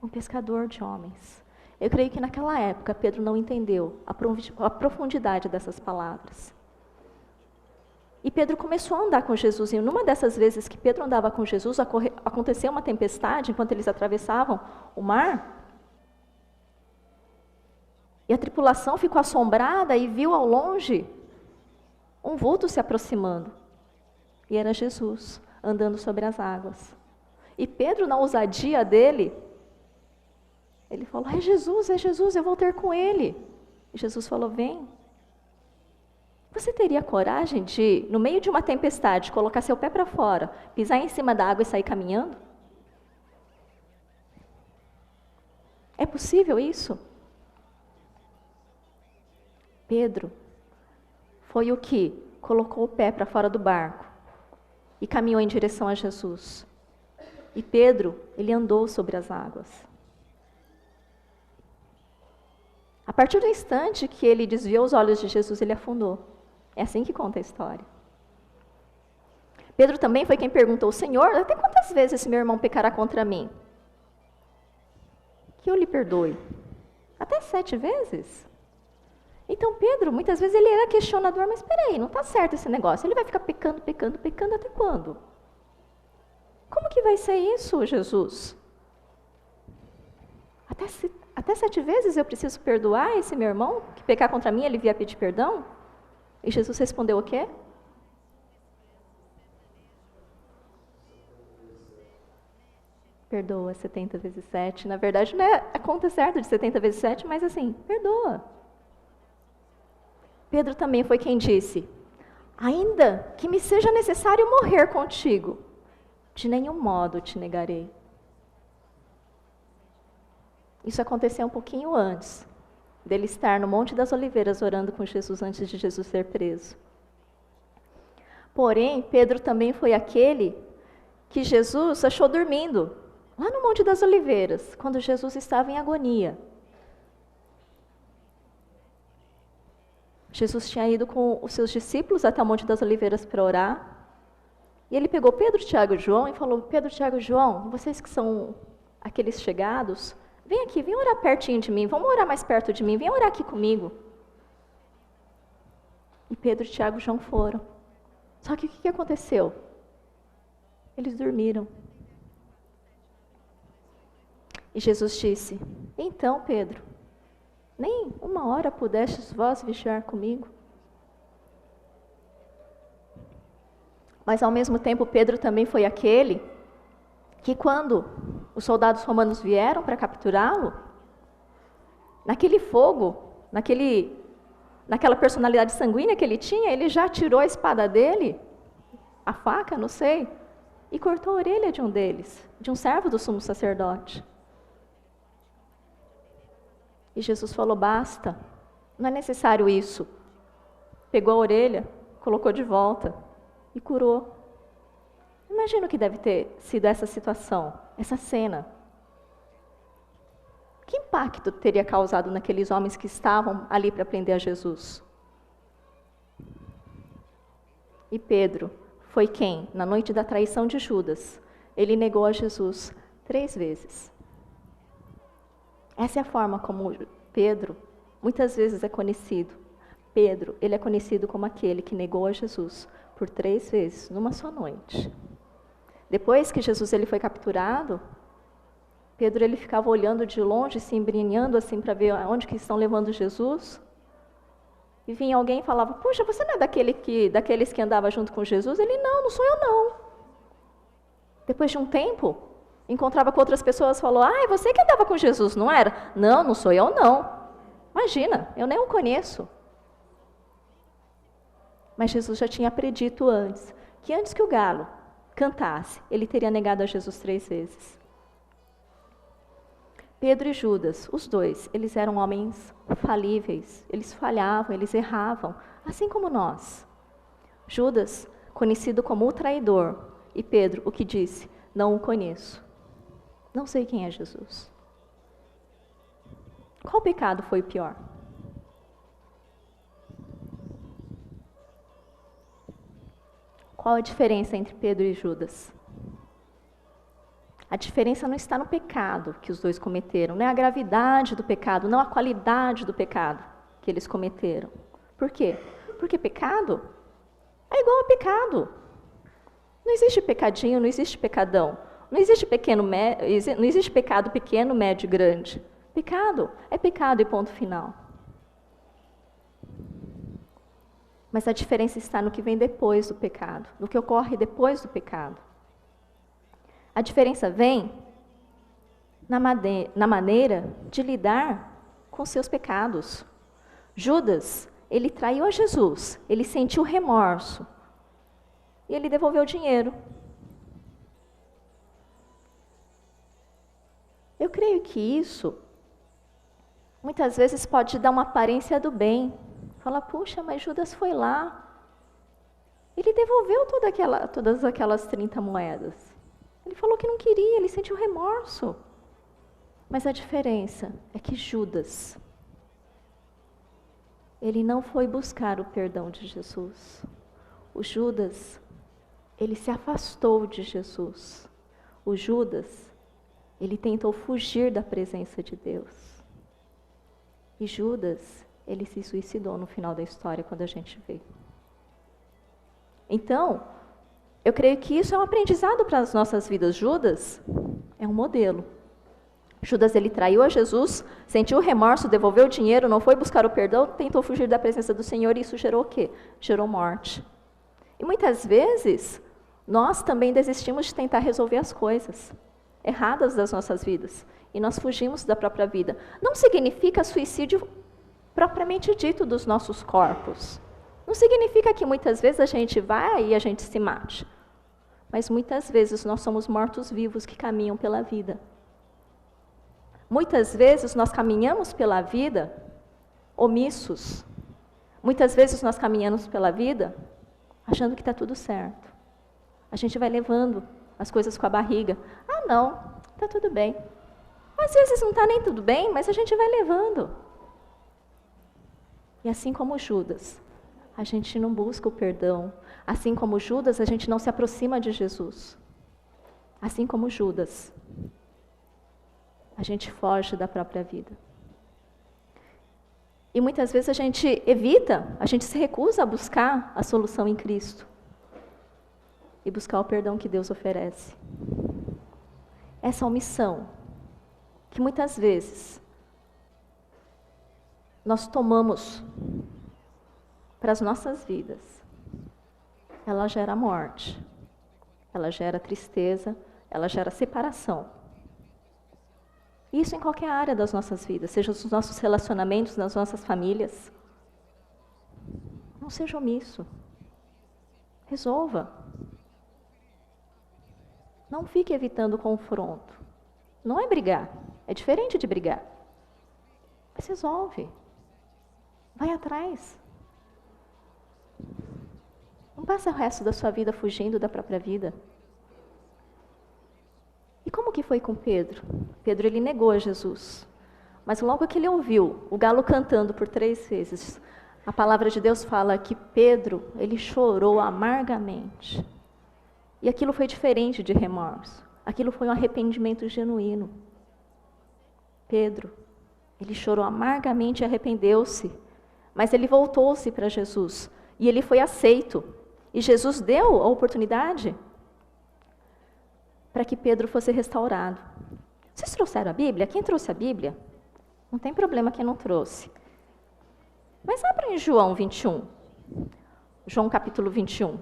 um pescador de homens. Eu creio que naquela época Pedro não entendeu a profundidade dessas palavras. E Pedro começou a andar com Jesus. E numa dessas vezes que Pedro andava com Jesus, aconteceu uma tempestade enquanto eles atravessavam o mar. E a tripulação ficou assombrada e viu ao longe um vulto se aproximando. E era Jesus andando sobre as águas. E Pedro, na ousadia dele, ele falou, é Jesus, eu vou ter com ele. E Jesus falou, vem. Você teria coragem de, no meio de uma tempestade, colocar seu pé para fora, pisar em cima da água e sair caminhando? É possível isso? Pedro foi o que colocou o pé para fora do barco e caminhou em direção a Jesus. E Pedro, ele andou sobre as águas. A partir do instante que ele desviou os olhos de Jesus, ele afundou. É assim que conta a história. Pedro também foi quem perguntou, Senhor, até quantas vezes esse meu irmão pecará contra mim? Que eu lhe perdoe. Até 7 vezes? Então Pedro, muitas vezes ele era questionador, mas espera aí, não está certo esse negócio. Ele vai ficar pecando até quando? Como que vai ser isso, Jesus? Até 7 vezes eu preciso perdoar esse meu irmão que pecar contra mim, ele vier pedir perdão? E Jesus respondeu o quê? Perdoa 70 vezes 7. Na verdade, não é a conta certa de 70 vezes 7, mas assim, perdoa. Pedro também foi quem disse: ainda que me seja necessário morrer contigo, de nenhum modo te negarei. Isso aconteceu um pouquinho antes dele estar no Monte das Oliveiras orando com Jesus antes de Jesus ser preso. Porém, Pedro também foi aquele que Jesus achou dormindo, lá no Monte das Oliveiras, quando Jesus estava em agonia. Jesus tinha ido com os seus discípulos até o Monte das Oliveiras para orar. E ele pegou Pedro, Tiago e João e falou: Pedro, Tiago e João, vocês que são aqueles chegados, vem aqui, vem orar pertinho de mim, vamos orar mais perto de mim, vem orar aqui comigo. E Pedro, Tiago e João foram. Só que o que aconteceu? Eles dormiram. E Jesus disse: então, Pedro, nem 1 hora pudestes vós vigiar comigo? Mas ao mesmo tempo, Pedro também foi aquele que, quando os soldados romanos vieram para capturá-lo, naquele fogo, naquela personalidade sanguínea que ele tinha, ele já tirou a espada dele, a faca, não sei, e cortou a orelha de um deles, de um servo do sumo sacerdote. E Jesus falou: basta, não é necessário isso. Pegou a orelha, colocou de volta e curou. Imagina o que deve ter sido essa situação, essa cena. Que impacto teria causado naqueles homens que estavam ali para prender a Jesus? E Pedro foi quem, na noite da traição de Judas, ele negou a Jesus 3 vezes. Essa é a forma como Pedro muitas vezes é conhecido. Pedro, ele é conhecido como aquele que negou a Jesus por 3 vezes, numa só noite. Depois que Jesus ele foi capturado, Pedro ele ficava olhando de longe, se embrenhando assim para ver aonde que estão levando Jesus. E vinha alguém e falava: puxa, você não é daqueles que andava junto com Jesus? Ele: não sou eu não. Depois de um tempo, encontrava com outras pessoas e falou: é você que andava com Jesus, não era? Não sou eu não. Imagina, eu nem o conheço. Mas Jesus já tinha predito antes, que antes que o galo cantasse, ele teria negado a Jesus 3 vezes. Pedro e Judas, os dois, eles eram homens falíveis, eles falhavam, eles erravam, assim como nós. Judas, conhecido como o traidor, e Pedro, o que disse: não o conheço. Não sei quem é Jesus. Qual pecado foi o pior? Qual a diferença entre Pedro e Judas? A diferença não está no pecado que os dois cometeram, não é a gravidade do pecado, não a qualidade do pecado que eles cometeram. Por quê? Porque pecado é igual a pecado. Não existe pecadinho, não existe pecadão. Não existe pecado pequeno, médio e grande. Pecado é pecado e ponto final. Mas a diferença está no que vem depois do pecado, no que ocorre depois do pecado. A diferença vem na maneira de lidar com seus pecados. Judas, ele traiu a Jesus, ele sentiu remorso e ele devolveu o dinheiro. Eu creio que isso, muitas vezes, pode dar uma aparência do bem. Fala: puxa, mas Judas foi lá, ele devolveu todas aquelas 30 moedas. Ele falou que não queria, ele sentiu remorso. Mas a diferença é que Judas, ele não foi buscar o perdão de Jesus. O Judas, ele se afastou de Jesus. O Judas, ele tentou fugir da presença de Deus. E Judas, ele se suicidou no final da história, quando a gente vê. Então, eu creio que isso é um aprendizado para as nossas vidas. Judas é um modelo. Judas, ele traiu a Jesus, sentiu remorso, devolveu o dinheiro, não foi buscar o perdão, tentou fugir da presença do Senhor, e isso gerou o quê? Gerou morte. E muitas vezes, nós também desistimos de tentar resolver as coisas erradas das nossas vidas, e nós fugimos da própria vida. Não significa suicídio propriamente dito dos nossos corpos. Não significa que muitas vezes a gente vai e a gente se mate. Mas muitas vezes nós somos mortos-vivos que caminham pela vida. Muitas vezes nós caminhamos pela vida omissos. Muitas vezes nós caminhamos pela vida achando que está tudo certo. A gente vai levando as coisas com a barriga. Ah, não, está tudo bem. Às vezes não está nem tudo bem, mas a gente vai levando. E assim como Judas, a gente não busca o perdão. Assim como Judas, a gente não se aproxima de Jesus. Assim como Judas, a gente foge da própria vida. E muitas vezes a gente evita, a gente se recusa a buscar a solução em Cristo. E buscar o perdão que Deus oferece. Essa omissão, que muitas vezes nós tomamos para as nossas vidas, ela gera morte, ela gera tristeza, ela gera separação. Isso em qualquer área das nossas vidas, seja nos nossos relacionamentos, nas nossas famílias. Não seja omisso. Resolva. Não fique evitando o confronto. Não é brigar, é diferente de brigar. Mas resolve. Vai atrás. Não passa o resto da sua vida fugindo da própria vida. E como que foi com Pedro? Pedro, ele negou a Jesus. Mas logo que ele ouviu o galo cantando por 3 vezes, a palavra de Deus fala que Pedro, ele chorou amargamente. E aquilo foi diferente de remorso. Aquilo foi um arrependimento genuíno. Pedro, ele chorou amargamente e arrependeu-se. Mas ele voltou-se para Jesus. E ele foi aceito. E Jesus deu a oportunidade para que Pedro fosse restaurado. Vocês trouxeram a Bíblia? Quem trouxe a Bíblia? Não tem problema quem não trouxe. Mas abra em João 21. João capítulo 21.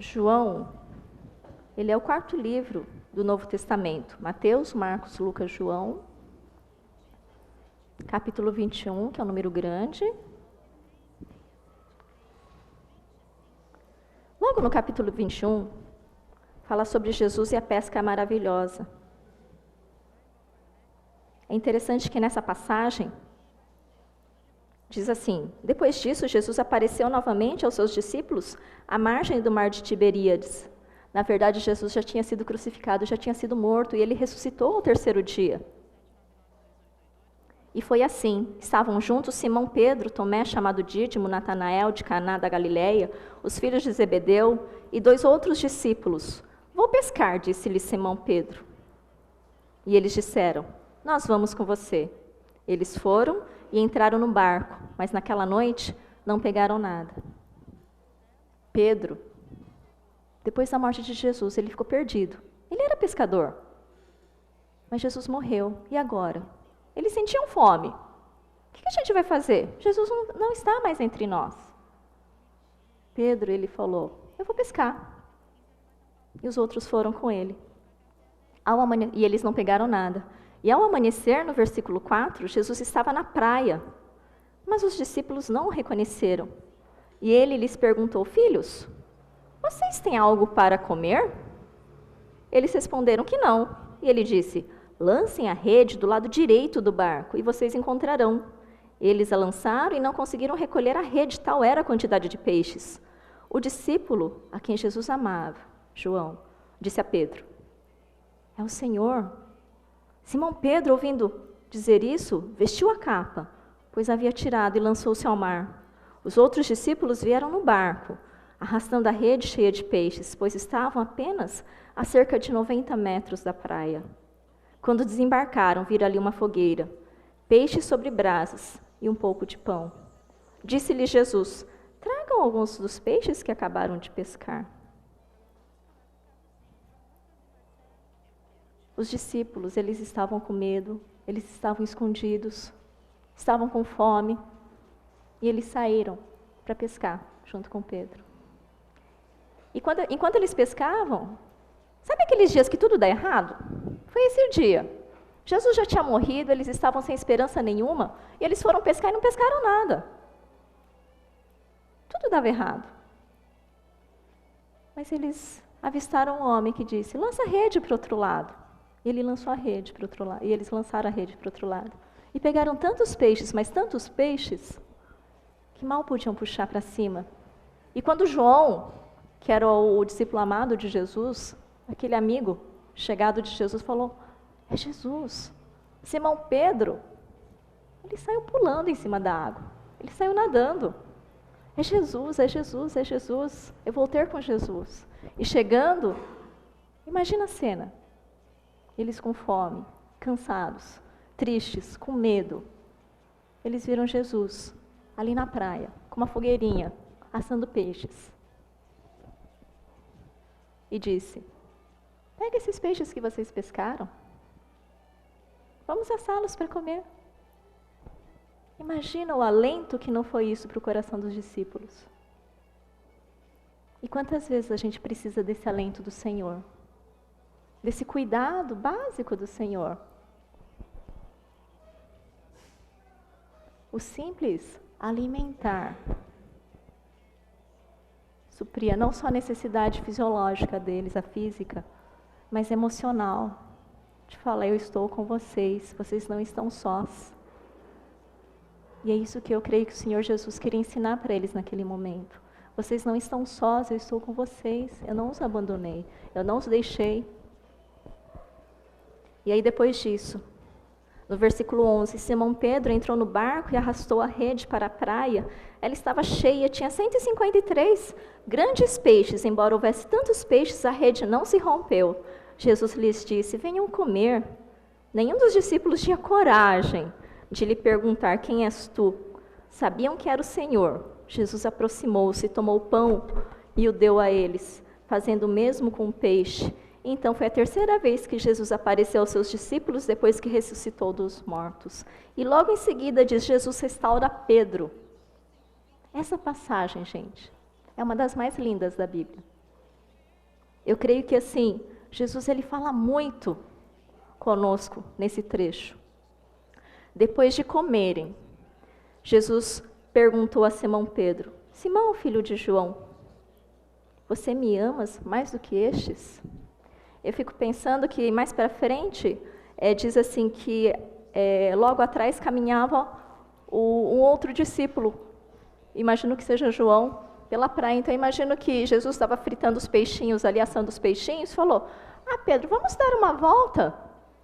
João, ele é o 4º livro do Novo Testamento. Mateus, Marcos, Lucas, João. Capítulo 21, que é um número grande. Logo no capítulo 21, fala sobre Jesus e a pesca maravilhosa. É interessante que nessa passagem, diz assim: depois disso, Jesus apareceu novamente aos seus discípulos à margem do mar de Tiberíades. Na verdade, Jesus já tinha sido crucificado, já tinha sido morto, e ele ressuscitou ao 3º dia. E foi assim, estavam juntos Simão Pedro, Tomé, chamado Dídimo, Natanael, de Caná da Galileia, os filhos de Zebedeu, e 2 outros discípulos. Vou pescar, disse-lhe Simão Pedro. E eles disseram: nós vamos com você. Eles foram e entraram no barco, mas naquela noite não pegaram nada. Pedro, depois da morte de Jesus, ele ficou perdido. Ele era pescador. Mas Jesus morreu. E agora? Eles sentiam fome. O que a gente vai fazer? Jesus não está mais entre nós. Pedro, ele falou: eu vou pescar. E os outros foram com ele. E eles não pegaram nada. E ao amanhecer, no versículo 4, Jesus estava na praia. Mas os discípulos não o reconheceram. E ele lhes perguntou: filhos, vocês têm algo para comer? Eles responderam que não. E ele disse: lancem a rede do lado direito do barco e vocês encontrarão. Eles a lançaram e não conseguiram recolher a rede, tal era a quantidade de peixes. O discípulo a quem Jesus amava, João, disse a Pedro: é o Senhor. Simão Pedro, ouvindo dizer isso, vestiu a capa, pois havia tirado, e lançou-se ao mar. Os outros discípulos vieram no barco, arrastando a rede cheia de peixes, pois estavam apenas a cerca de 90 metros da praia. Quando desembarcaram, viram ali uma fogueira, peixes sobre brasas e um pouco de pão. Disse-lhe Jesus: tragam alguns dos peixes que acabaram de pescar. Os discípulos, eles estavam com medo, eles estavam escondidos, estavam com fome, e eles saíram para pescar junto com Pedro. E enquanto eles pescavam, sabe aqueles dias que tudo dá errado? Foi esse dia. Jesus já tinha morrido, eles estavam sem esperança nenhuma, e eles foram pescar e não pescaram nada. Tudo dava errado. Mas eles avistaram um homem que disse: lança a rede para o outro lado. E ele lançou a rede para o outro lado, e eles lançaram a rede para o outro lado. E pegaram tantos peixes, mas tantos peixes, que mal podiam puxar para cima. E quando João, que era o discípulo amado de Jesus, aquele amigo chegado de Jesus, falou: é Jesus. Simão Pedro, ele saiu pulando em cima da água, ele saiu nadando. É Jesus, é Jesus, é Jesus, eu vou ter com Jesus. E chegando, imagina a cena, eles com fome, cansados, tristes, com medo. Eles viram Jesus ali na praia, com uma fogueirinha, assando peixes. E disse: pega esses peixes que vocês pescaram, vamos assá-los para comer. Imagina o alento que não foi isso para o coração dos discípulos. E quantas vezes a gente precisa desse alento do Senhor? Desse cuidado básico do Senhor? O simples alimentar supria não só a necessidade fisiológica deles, a física, mas emocional. De falar: eu estou com vocês, vocês não estão sós. E é isso que eu creio que o Senhor Jesus queria ensinar para eles naquele momento. Vocês não estão sós, eu estou com vocês, eu não os abandonei, eu não os deixei. E aí depois disso, no versículo 11, Simão Pedro entrou no barco e arrastou a rede para a praia. Ela estava cheia, tinha 153 grandes peixes. Embora houvesse tantos peixes, a rede não se rompeu. Jesus lhes disse: venham comer. Nenhum dos discípulos tinha coragem de lhe perguntar: quem és tu? Sabiam que era o Senhor. Jesus aproximou-se, tomou o pão e o deu a eles, fazendo o mesmo com o peixe. Então foi a terceira vez que Jesus apareceu aos seus discípulos depois que ressuscitou dos mortos. E logo em seguida diz: Jesus restaura Pedro. Essa passagem, gente, é uma das mais lindas da Bíblia. Eu creio que assim, Jesus ele fala muito conosco nesse trecho. Depois de comerem, Jesus perguntou a Simão Pedro: Simão, filho de João, você me amas mais do que estes? Eu fico pensando que mais para frente, diz assim que logo atrás caminhava um outro discípulo, imagino que seja João, pela praia. Então eu imagino que Jesus estava fritando os peixinhos ali, assando os peixinhos, falou: Pedro, vamos dar uma volta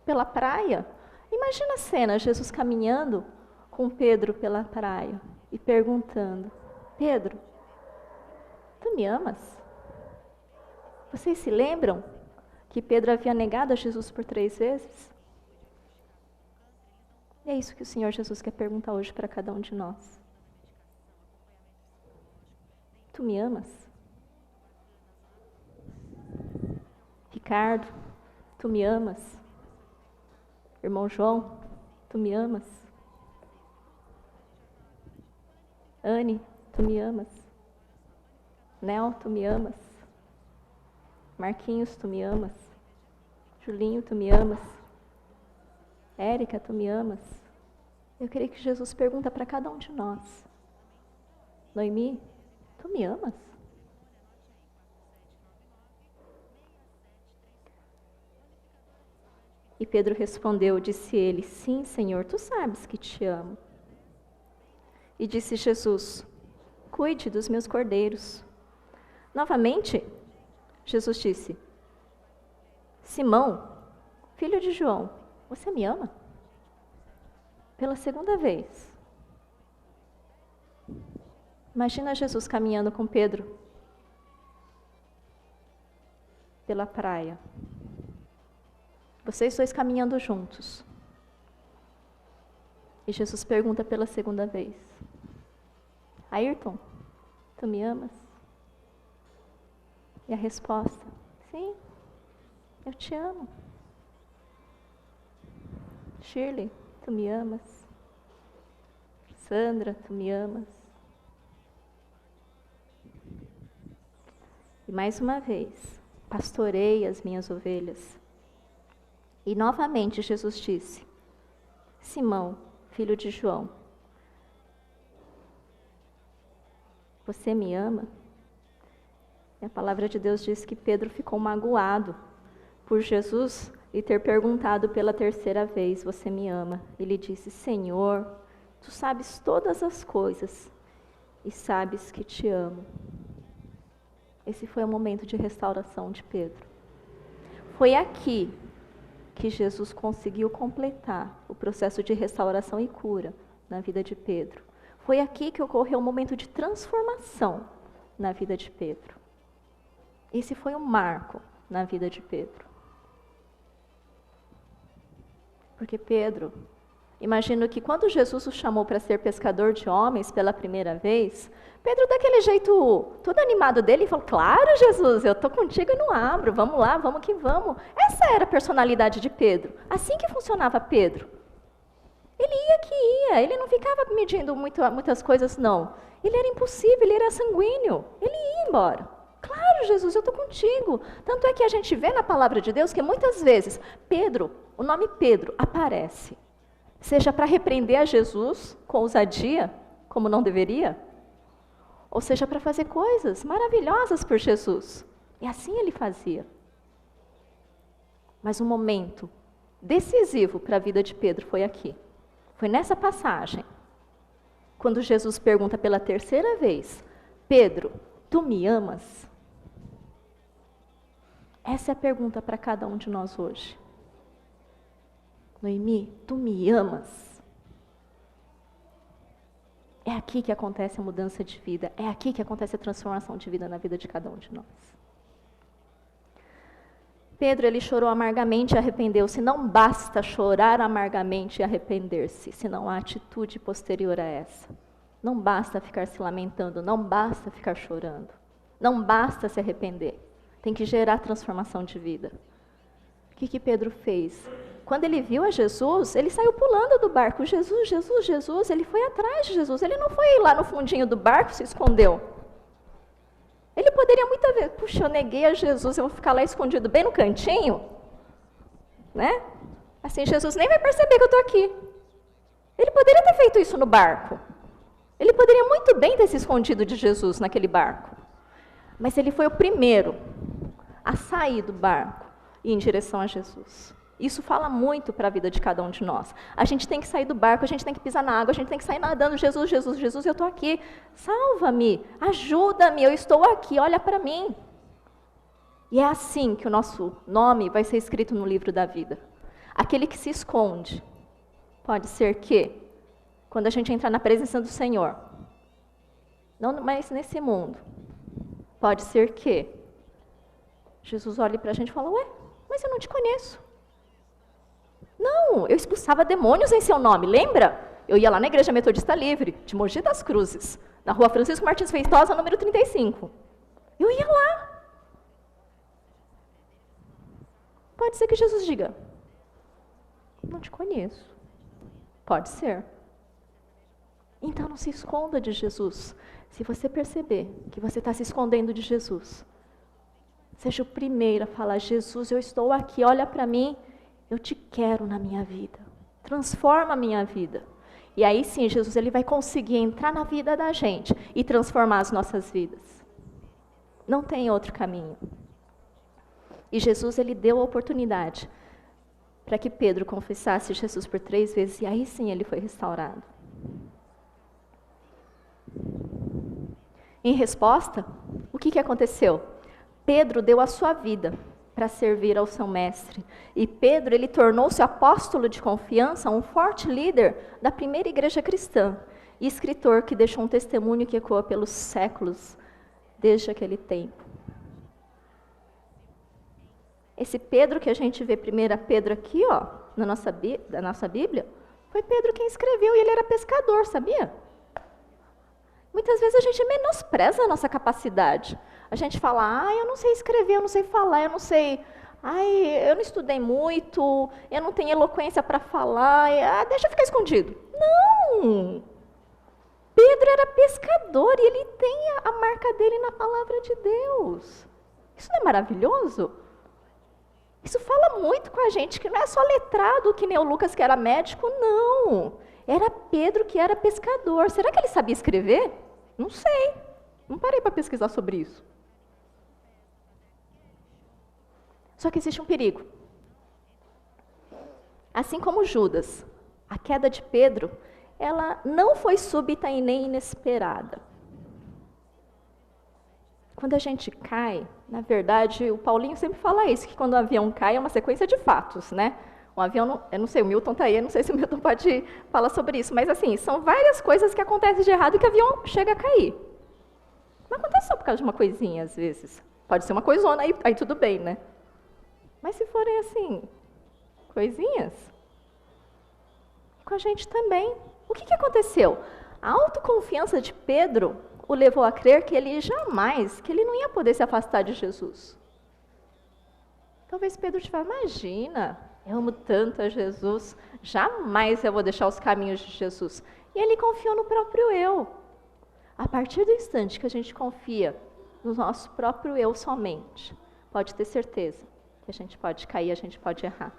pela praia? Imagina a cena, Jesus caminhando com Pedro pela praia e perguntando: Pedro, tu me amas? Vocês se lembram que Pedro havia negado a Jesus por 3 vezes? E é isso que o Senhor Jesus quer perguntar hoje para cada um de nós. Tu me amas? Ricardo, tu me amas? Irmão João, tu me amas? Anne, tu me amas? Nel, tu me amas? Marquinhos, tu me amas? Julinho, tu me amas? Érica, tu me amas? Eu creio que Jesus pergunta para cada um de nós: Noemi, tu me amas? E Pedro respondeu, disse ele: sim, Senhor, tu sabes que te amo. E disse Jesus: cuide dos meus cordeiros. Novamente, Jesus disse: Simão, filho de João, você me ama? Pela segunda vez. Imagina Jesus caminhando com Pedro pela praia. Vocês dois caminhando juntos. E Jesus pergunta pela segunda vez: Ayrton, tu me amas? E a resposta: sim, eu te amo. Shirley, tu me amas? Sandra, tu me amas? E mais uma vez, pastorei as minhas ovelhas. E novamente Jesus disse: Simão, filho de João, você me ama? E a palavra de Deus diz que Pedro ficou magoado por Jesus e ter perguntado pela terceira vez: você me ama? Ele disse: Senhor, tu sabes todas as coisas e sabes que te amo. Esse foi o momento de restauração de Pedro. Foi aqui que Jesus conseguiu completar o processo de restauração e cura na vida de Pedro. Foi aqui que ocorreu um momento de transformação na vida de Pedro. Esse foi um marco na vida de Pedro. Porque Pedro, imagino que quando Jesus o chamou para ser pescador de homens pela primeira vez, Pedro, daquele jeito todo animado dele, falou: claro, Jesus, eu estou contigo e não abro, vamos lá, vamos que vamos. Essa era a personalidade de Pedro, assim que funcionava Pedro. Ele ia que ia, ele não ficava medindo muitas coisas, não. Ele era impossível, ele era sanguíneo, ele ia embora. Claro, Jesus, eu estou contigo. Tanto é que a gente vê na palavra de Deus que muitas vezes Pedro, o nome Pedro, aparece. Seja para repreender a Jesus com ousadia, como não deveria, ou seja para fazer coisas maravilhosas por Jesus. E assim ele fazia. Mas um momento decisivo para a vida de Pedro foi aqui. Foi nessa passagem, quando Jesus pergunta pela terceira vez: Pedro, tu me amas? Essa é a pergunta para cada um de nós hoje. Noemi, tu me amas? É aqui que acontece a mudança de vida, é aqui que acontece a transformação de vida na vida de cada um de nós. Pedro, ele chorou amargamente e arrependeu-se. Não basta chorar amargamente e arrepender-se, se não há atitude posterior a essa. Não basta ficar se lamentando, não basta ficar chorando, não basta se arrepender. Tem que gerar transformação de vida. O que Pedro fez? Quando ele viu a Jesus, ele saiu pulando do barco. Jesus, Jesus, Jesus, ele foi atrás de Jesus. Ele não foi lá no fundinho do barco e se escondeu. Ele poderia muitas vezes: puxa, eu neguei a Jesus, eu vou ficar lá escondido bem no cantinho, né? Assim, Jesus nem vai perceber que eu estou aqui. Ele poderia ter feito isso no barco. Ele poderia muito bem ter se escondido de Jesus naquele barco. Mas ele foi o primeiro a sair do barco e ir em direção a Jesus. Isso fala muito para a vida de cada um de nós. A gente tem que sair do barco, a gente tem que pisar na água, a gente tem que sair nadando. Jesus, Jesus, Jesus, eu estou aqui. Salva-me, ajuda-me, eu estou aqui, olha para mim. E é assim que o nosso nome vai ser escrito no livro da vida. Aquele que se esconde. Pode ser que, quando a gente entrar na presença do Senhor, não mais nesse mundo, pode ser que Jesus olhe para a gente e fale: ué, mas eu não te conheço. Não, eu expulsava demônios em seu nome, lembra? Eu ia lá na Igreja Metodista Livre, de Mogi das Cruzes, na rua Francisco Martins Feitosa, número 35. Eu ia lá. Pode ser que Jesus diga: não te conheço. Pode ser. Então não se esconda de Jesus. Se você perceber que você está se escondendo de Jesus, seja o primeiro a falar: Jesus, eu estou aqui, olha para mim. Eu te quero na minha vida, transforma a minha vida. E aí sim, Jesus, ele vai conseguir entrar na vida da gente e transformar as nossas vidas. Não tem outro caminho. E Jesus, ele deu a oportunidade para que Pedro confessasse Jesus por 3 vezes, e aí sim ele foi restaurado. Em resposta, o que aconteceu? Pedro deu a sua vida para servir ao seu mestre. E Pedro, ele tornou-se apóstolo de confiança, um forte líder da primeira igreja cristã. e escritor que deixou um testemunho que ecoa pelos séculos, desde aquele tempo. Esse Pedro que a gente vê, 1 Pedro aqui, ó, na nossa Bíblia, foi Pedro quem escreveu, e ele era pescador, sabia? Muitas vezes a gente menospreza a nossa capacidade. A gente fala, eu não sei escrever, eu não sei falar, eu não sei... eu não estudei muito, eu não tenho eloquência para falar, deixa eu ficar escondido. Não! Pedro era pescador e ele tem a marca dele na palavra de Deus. Isso não é maravilhoso? Isso fala muito com a gente, que não é só letrado, que nem o Lucas que era médico, não. Era Pedro que era pescador. Será que ele sabia escrever? Não sei. Não parei para pesquisar sobre isso. Só que existe um perigo. Assim como Judas, a queda de Pedro, ela não foi súbita e nem inesperada. Quando a gente cai, na verdade, o Paulinho sempre fala isso, que quando o avião cai é uma sequência de fatos, né? O avião, eu não sei, o Milton está aí, eu não sei se o Milton pode falar sobre isso, mas assim, são várias coisas que acontecem de errado e que o avião chega a cair. Não acontece só por causa de uma coisinha, às vezes. Pode ser uma coisona, aí tudo bem, né? Mas se forem assim, coisinhas, com a gente também. O que aconteceu? A autoconfiança de Pedro o levou a crer que ele não ia poder se afastar de Jesus. Talvez Pedro te fale, imagina, eu amo tanto a Jesus, jamais eu vou deixar os caminhos de Jesus. E ele confiou no próprio eu. A partir do instante que a gente confia no nosso próprio eu somente, pode ter certeza que a gente pode cair, a gente pode errar.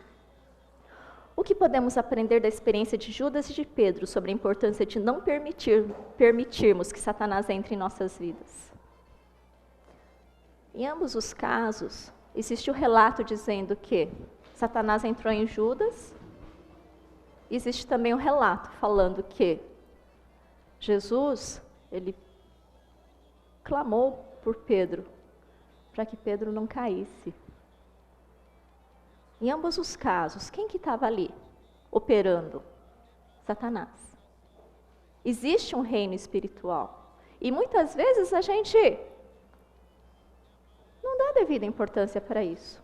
O que podemos aprender da experiência de Judas e de Pedro sobre a importância de não permitirmos que Satanás entre em nossas vidas? Em ambos os casos, existe o relato dizendo que Satanás entrou em Judas. Existe também o relato falando que Jesus, ele clamou por Pedro, para que Pedro não caísse. Em ambos os casos, quem que estava ali, operando? Satanás. Existe um reino espiritual. E muitas vezes a gente não dá devida importância para isso.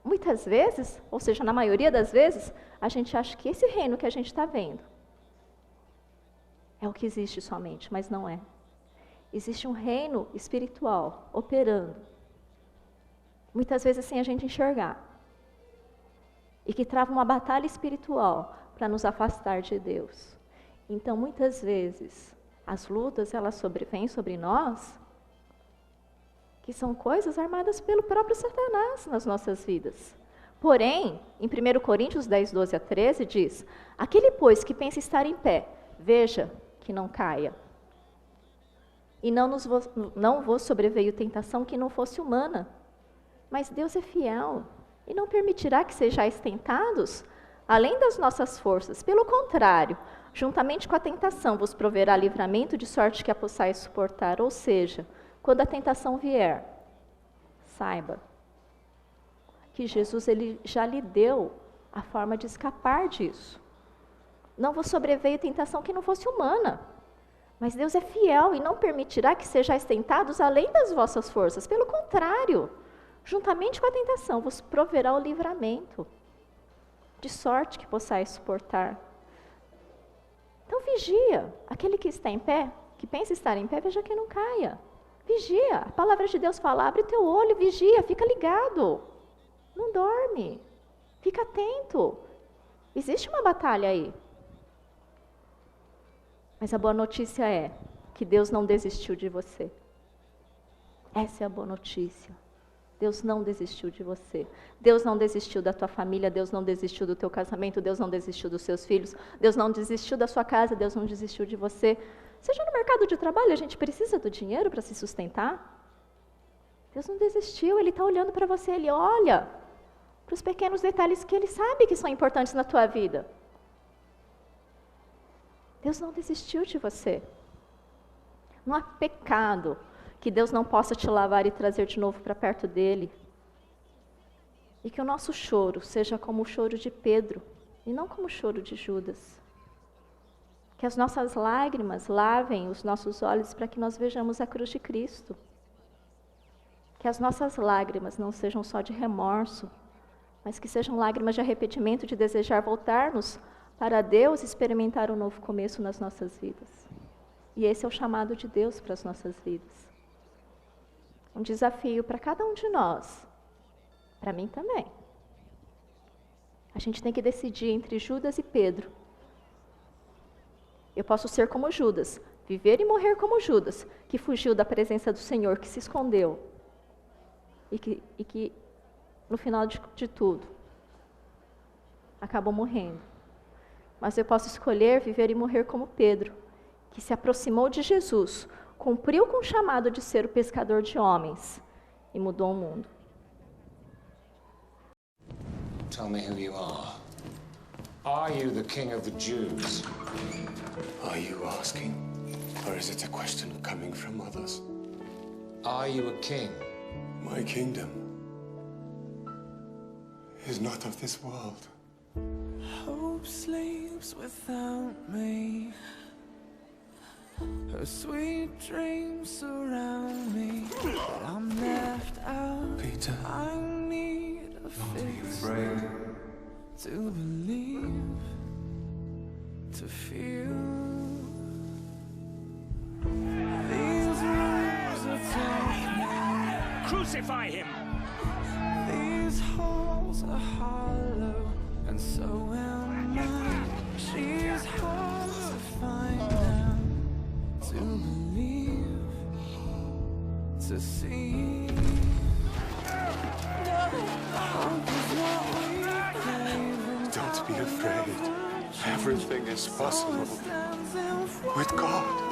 Muitas vezes, ou seja, na maioria das vezes, a gente acha que esse reino que a gente está vendo é o que existe somente, mas não é. Existe um reino espiritual operando. Muitas vezes sem a gente enxergar. E que trava uma batalha espiritual para nos afastar de Deus. Então, muitas vezes, as lutas, elas vêm sobre nós, que são coisas armadas pelo próprio Satanás nas nossas vidas. Porém, em 1 Coríntios 10, 12 a 13, diz, aquele, pois, que pensa estar em pé, veja que não caia. E não vos sobreveio tentação que não fosse humana, mas Deus é fiel. E não permitirá que sejais tentados além das nossas forças. Pelo contrário, juntamente com a tentação vos proverá livramento, de sorte que a possais suportar. Ou seja, quando a tentação vier, saiba que Jesus ele já lhe deu a forma de escapar disso. Não vos sobreveio tentação que não fosse humana. Mas Deus é fiel e não permitirá que sejais tentados além das vossas forças. Pelo contrário, juntamente com a tentação, vos proverá o livramento, de sorte que possais suportar. Então vigia, aquele que está em pé, que pensa estar em pé, veja que não caia. Vigia, a palavra de Deus fala, abre teu olho, vigia, fica ligado. Não dorme, fica atento. Existe uma batalha aí. Mas a boa notícia é que Deus não desistiu de você. Essa é a boa notícia. Deus não desistiu de você. Deus não desistiu da tua família, Deus não desistiu do teu casamento, Deus não desistiu dos seus filhos, Deus não desistiu da sua casa, Deus não desistiu de você. Seja no mercado de trabalho, a gente precisa do dinheiro para se sustentar. Deus não desistiu, Ele está olhando para você, Ele olha para os pequenos detalhes que Ele sabe que são importantes na tua vida. Deus não desistiu de você. Não há pecado que Deus não possa te lavar e trazer de novo para perto dEle. E que o nosso choro seja como o choro de Pedro, e não como o choro de Judas. Que as nossas lágrimas lavem os nossos olhos para que nós vejamos a cruz de Cristo. Que as nossas lágrimas não sejam só de remorso, mas que sejam lágrimas de arrependimento, de desejar voltarmos para Deus e experimentar um novo começo nas nossas vidas. E esse é o chamado de Deus para as nossas vidas. Um desafio para cada um de nós, para mim também. A gente tem que decidir entre Judas e Pedro. Eu posso ser como Judas, viver e morrer como Judas, que fugiu da presença do Senhor, que se escondeu. E que no final de tudo, acabou morrendo. Mas eu posso escolher viver e morrer como Pedro, que se aproximou de Jesus, cumpriu com o chamado de ser o pescador de homens e mudou o mundo. Tell me who you are. Are you the king of the Jews? Are you asking? Or is it a question coming from others? Are you a king? My kingdom is not of this world. Hope sleeps without me. Her sweet dreams surround me, but I'm left out. Peter, I need a fix afraid. to believe, to feel. These rooms are dark now. Crucify him! These halls are hollow, and so am I. She's hard to find now, to believe, to see. Hope is what we crave. Don't be afraid. Everything is possible with God.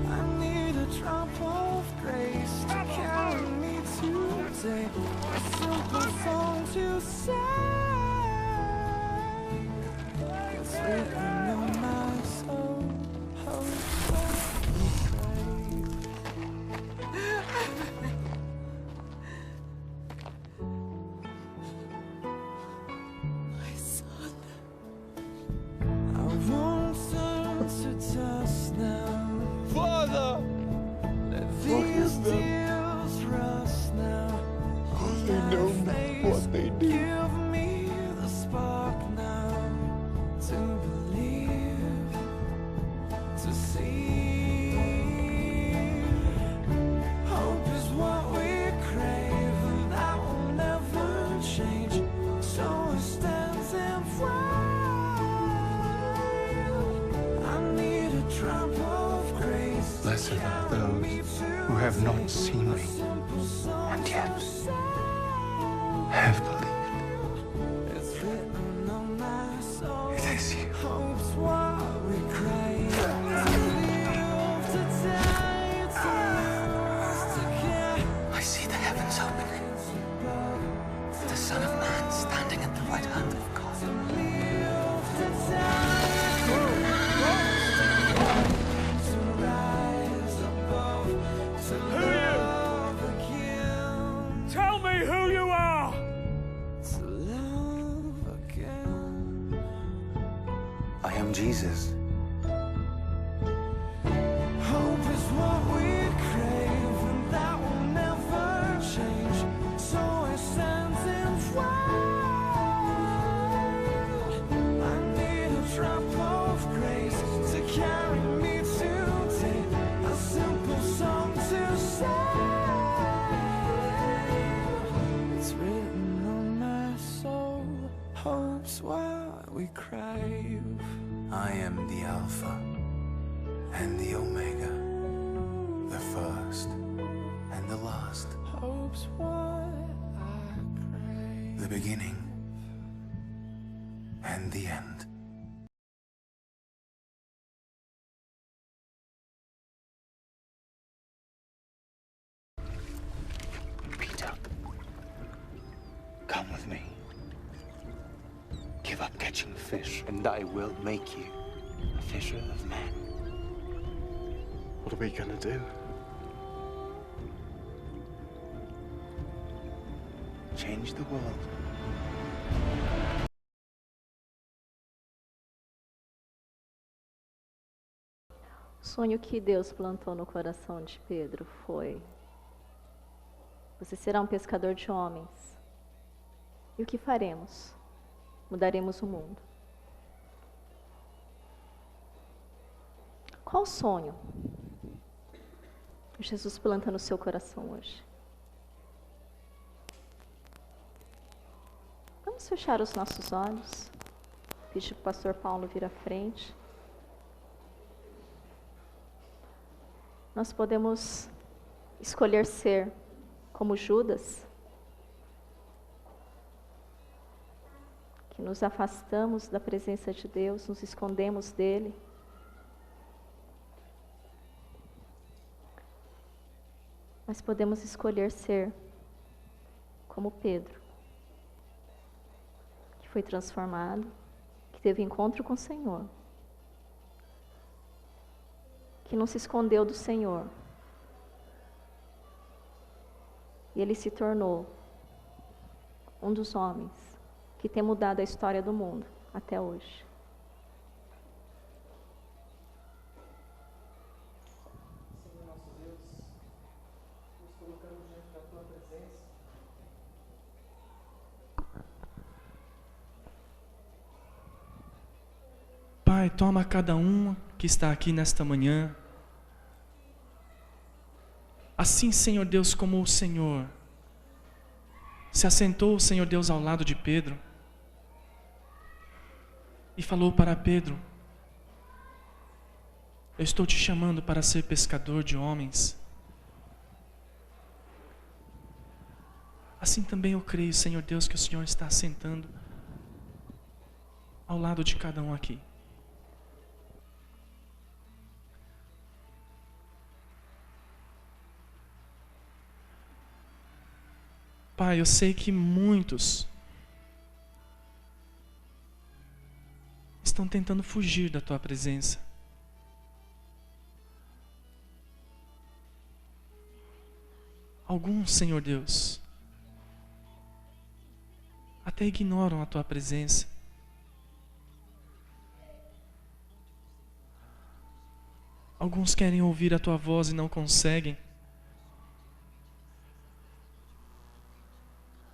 I need a drop of grace to carry me today. A simple song to say. It's written on my soul. Hope that we my son, I won't turn to dust now. Father! Let these tears rust now. They know not what they do. Give me the spark now to believe, to see. Hope is what we crave, and that will never change. So it stands and flies. I need a drop of grace. Blessed are those who have not seen me and yet have believed. It's written on my soul. It is you. Hope's what we crave. To live, to die, to lose, to care. I see the heavens opening, the Son of Man standing at the right hand of God. To live, to die, to rise above, to love again, Tell me who you are! to love again. I am Jesus. Hope is what we crave, and that will never change. So it stands and flies. I need a drop of grace to carry me today. A simple song to say. It's written on my soul. Hope's what we crave. I am the Alpha and the Omega, the first and the last, Hope's what I crave. the beginning and the end. Peter, come with me. Give up catching fish, and I will make you a fisher of men. What are we gonna do? Change the world. O sonho que Deus plantou no coração de Pedro foi: você será um pescador de homens. E o que faremos? Mudaremos o mundo. Qual sonho Jesus planta no seu coração hoje? Vamos fechar os nossos olhos. Pedir para o pastor Paulo vir à frente. Nós podemos escolher ser como Judas, que nos afastamos da presença de Deus, nos escondemos dele. Mas podemos escolher ser como Pedro, que foi transformado, que teve encontro com o Senhor, que não se escondeu do Senhor. E ele se tornou um dos homens que tem mudado a história do mundo até hoje. Senhor nosso Deus, nos colocamos diante da Tua presença. Pai, toma cada um que está aqui nesta manhã. Assim, Senhor Deus, como o Senhor se assentou, Senhor Deus, ao lado de Pedro e falou para Pedro: eu estou te chamando para ser pescador de homens. Assim também eu creio, Senhor Deus, que o Senhor está assentando ao lado de cada um aqui. Pai, eu sei que muitos estão tentando fugir da Tua presença. Alguns, Senhor Deus, até ignoram a Tua presença. Alguns querem ouvir a Tua voz e não conseguem.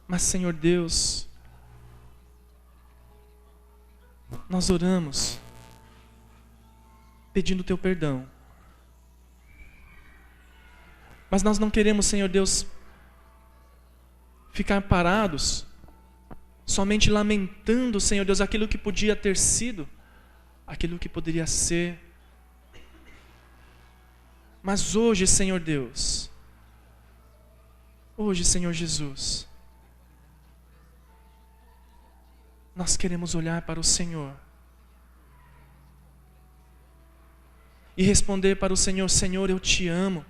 Mas, Senhor Deus, nós oramos pedindo o Teu perdão. Mas nós não queremos, Senhor Deus, ficar parados, somente lamentando, Senhor Deus, aquilo que podia ter sido, aquilo que poderia ser. Mas hoje, Senhor Deus, hoje, Senhor Jesus, nós queremos olhar para o Senhor e responder para o Senhor: Senhor, eu te amo.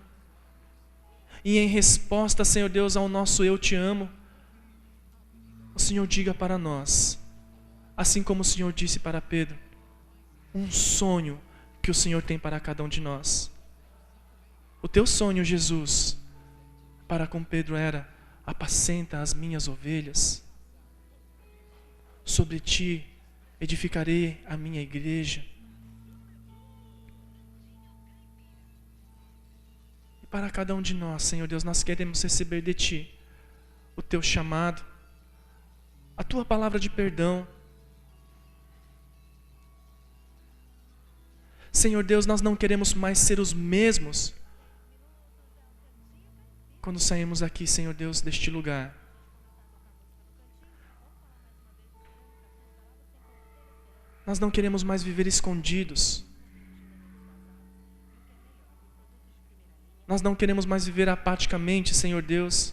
E em resposta, Senhor Deus, ao nosso eu te amo, o Senhor diga para nós, assim como o Senhor disse para Pedro, um sonho que o Senhor tem para cada um de nós. O teu sonho, Jesus, para com Pedro era: apacenta as minhas ovelhas. Sobre ti edificarei a minha igreja. E para cada um de nós, Senhor Deus, nós queremos receber de ti o teu chamado, a tua palavra de perdão. Senhor Deus, nós não queremos mais ser os mesmos quando saímos aqui, Senhor Deus, deste lugar. Nós não queremos mais viver escondidos. Nós não queremos mais viver apaticamente, Senhor Deus,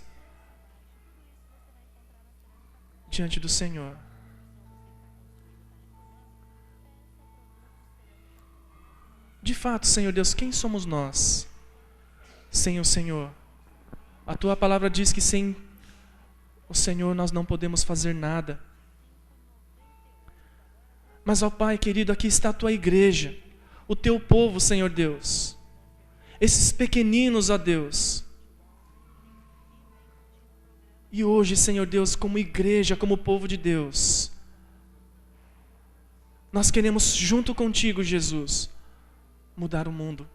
diante do Senhor. De fato, Senhor Deus, quem somos nós sem o Senhor? A Tua palavra diz que sem o Senhor nós não podemos fazer nada. Mas, ó Pai querido, aqui está a Tua igreja, o Teu povo, Senhor Deus. Esses pequeninos, ó Deus. E hoje, Senhor Deus, como igreja, como povo de Deus, nós queremos, junto contigo, Jesus, mudar o mundo.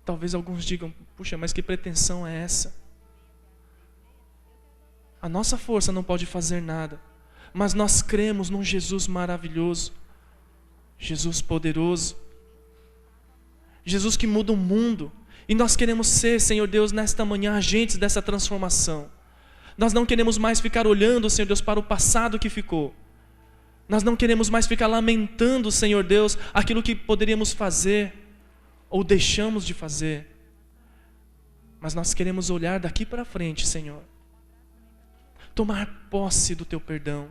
Talvez alguns digam, puxa, mas que pretensão é essa? A nossa força não pode fazer nada, mas nós cremos num Jesus maravilhoso, Jesus poderoso, Jesus que muda o mundo. E nós queremos ser, Senhor Deus, nesta manhã, agentes dessa transformação. Nós não queremos mais ficar olhando, Senhor Deus, para o passado que ficou. Nós não queremos mais ficar lamentando, Senhor Deus, aquilo que poderíamos fazer ou deixamos de fazer. Mas nós queremos olhar daqui para frente, Senhor. Tomar posse do Teu perdão.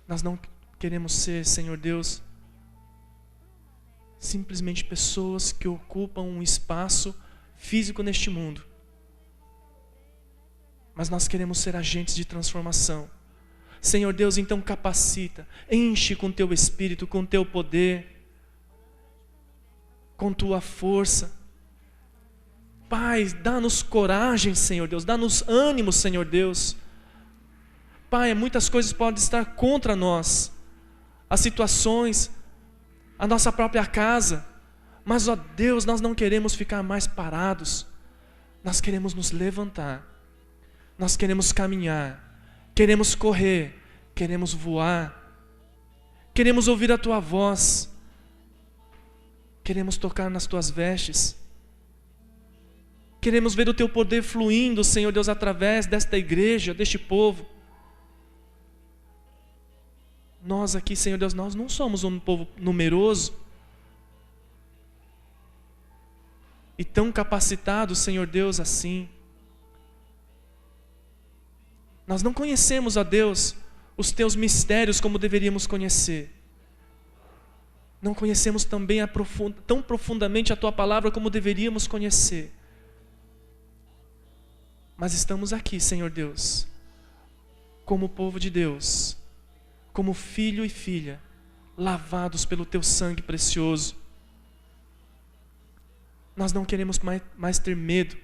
Nós não queremos ser, Senhor Deus, simplesmente pessoas que ocupam um espaço físico neste mundo. Mas nós queremos ser agentes de transformação. Senhor Deus, então capacita, enche com Teu Espírito, com Teu poder, com Tua força. Pai, dá-nos coragem, Senhor Deus, dá-nos ânimo, Senhor Deus. Pai, muitas coisas podem estar contra nós, as situações, a nossa própria casa, mas, ó Deus, nós não queremos ficar mais parados, nós queremos nos levantar, nós queremos caminhar, queremos correr, queremos voar, queremos ouvir a Tua voz, queremos tocar nas Tuas vestes, queremos ver o Teu poder fluindo, Senhor Deus, através desta igreja, deste povo. Nós aqui, Senhor Deus, nós não somos um povo numeroso e tão capacitado, Senhor Deus, assim. Nós não conhecemos, ó Deus, os Teus mistérios como deveríamos conhecer. Não conhecemos também tão profundamente a Tua palavra como deveríamos conhecer. Mas estamos aqui, Senhor Deus, como povo de Deus, como filho e filha, lavados pelo Teu sangue precioso. Nós não queremos mais ter medo.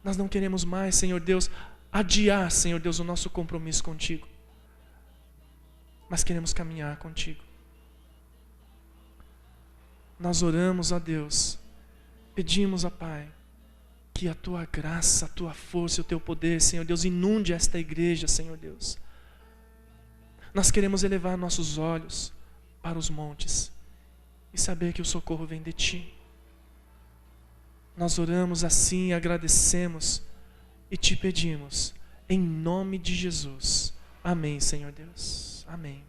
Nós não queremos mais, Senhor Deus, adiar, Senhor Deus, o nosso compromisso contigo. Mas queremos caminhar contigo. Nós oramos a Deus, pedimos a Pai, que a Tua graça, a Tua força e o Teu poder, Senhor Deus, inunde esta igreja, Senhor Deus. Nós queremos elevar nossos olhos para os montes e saber que o socorro vem de Ti. Nós oramos assim, agradecemos e Te pedimos, em nome de Jesus. Amém, Senhor Deus. Amém.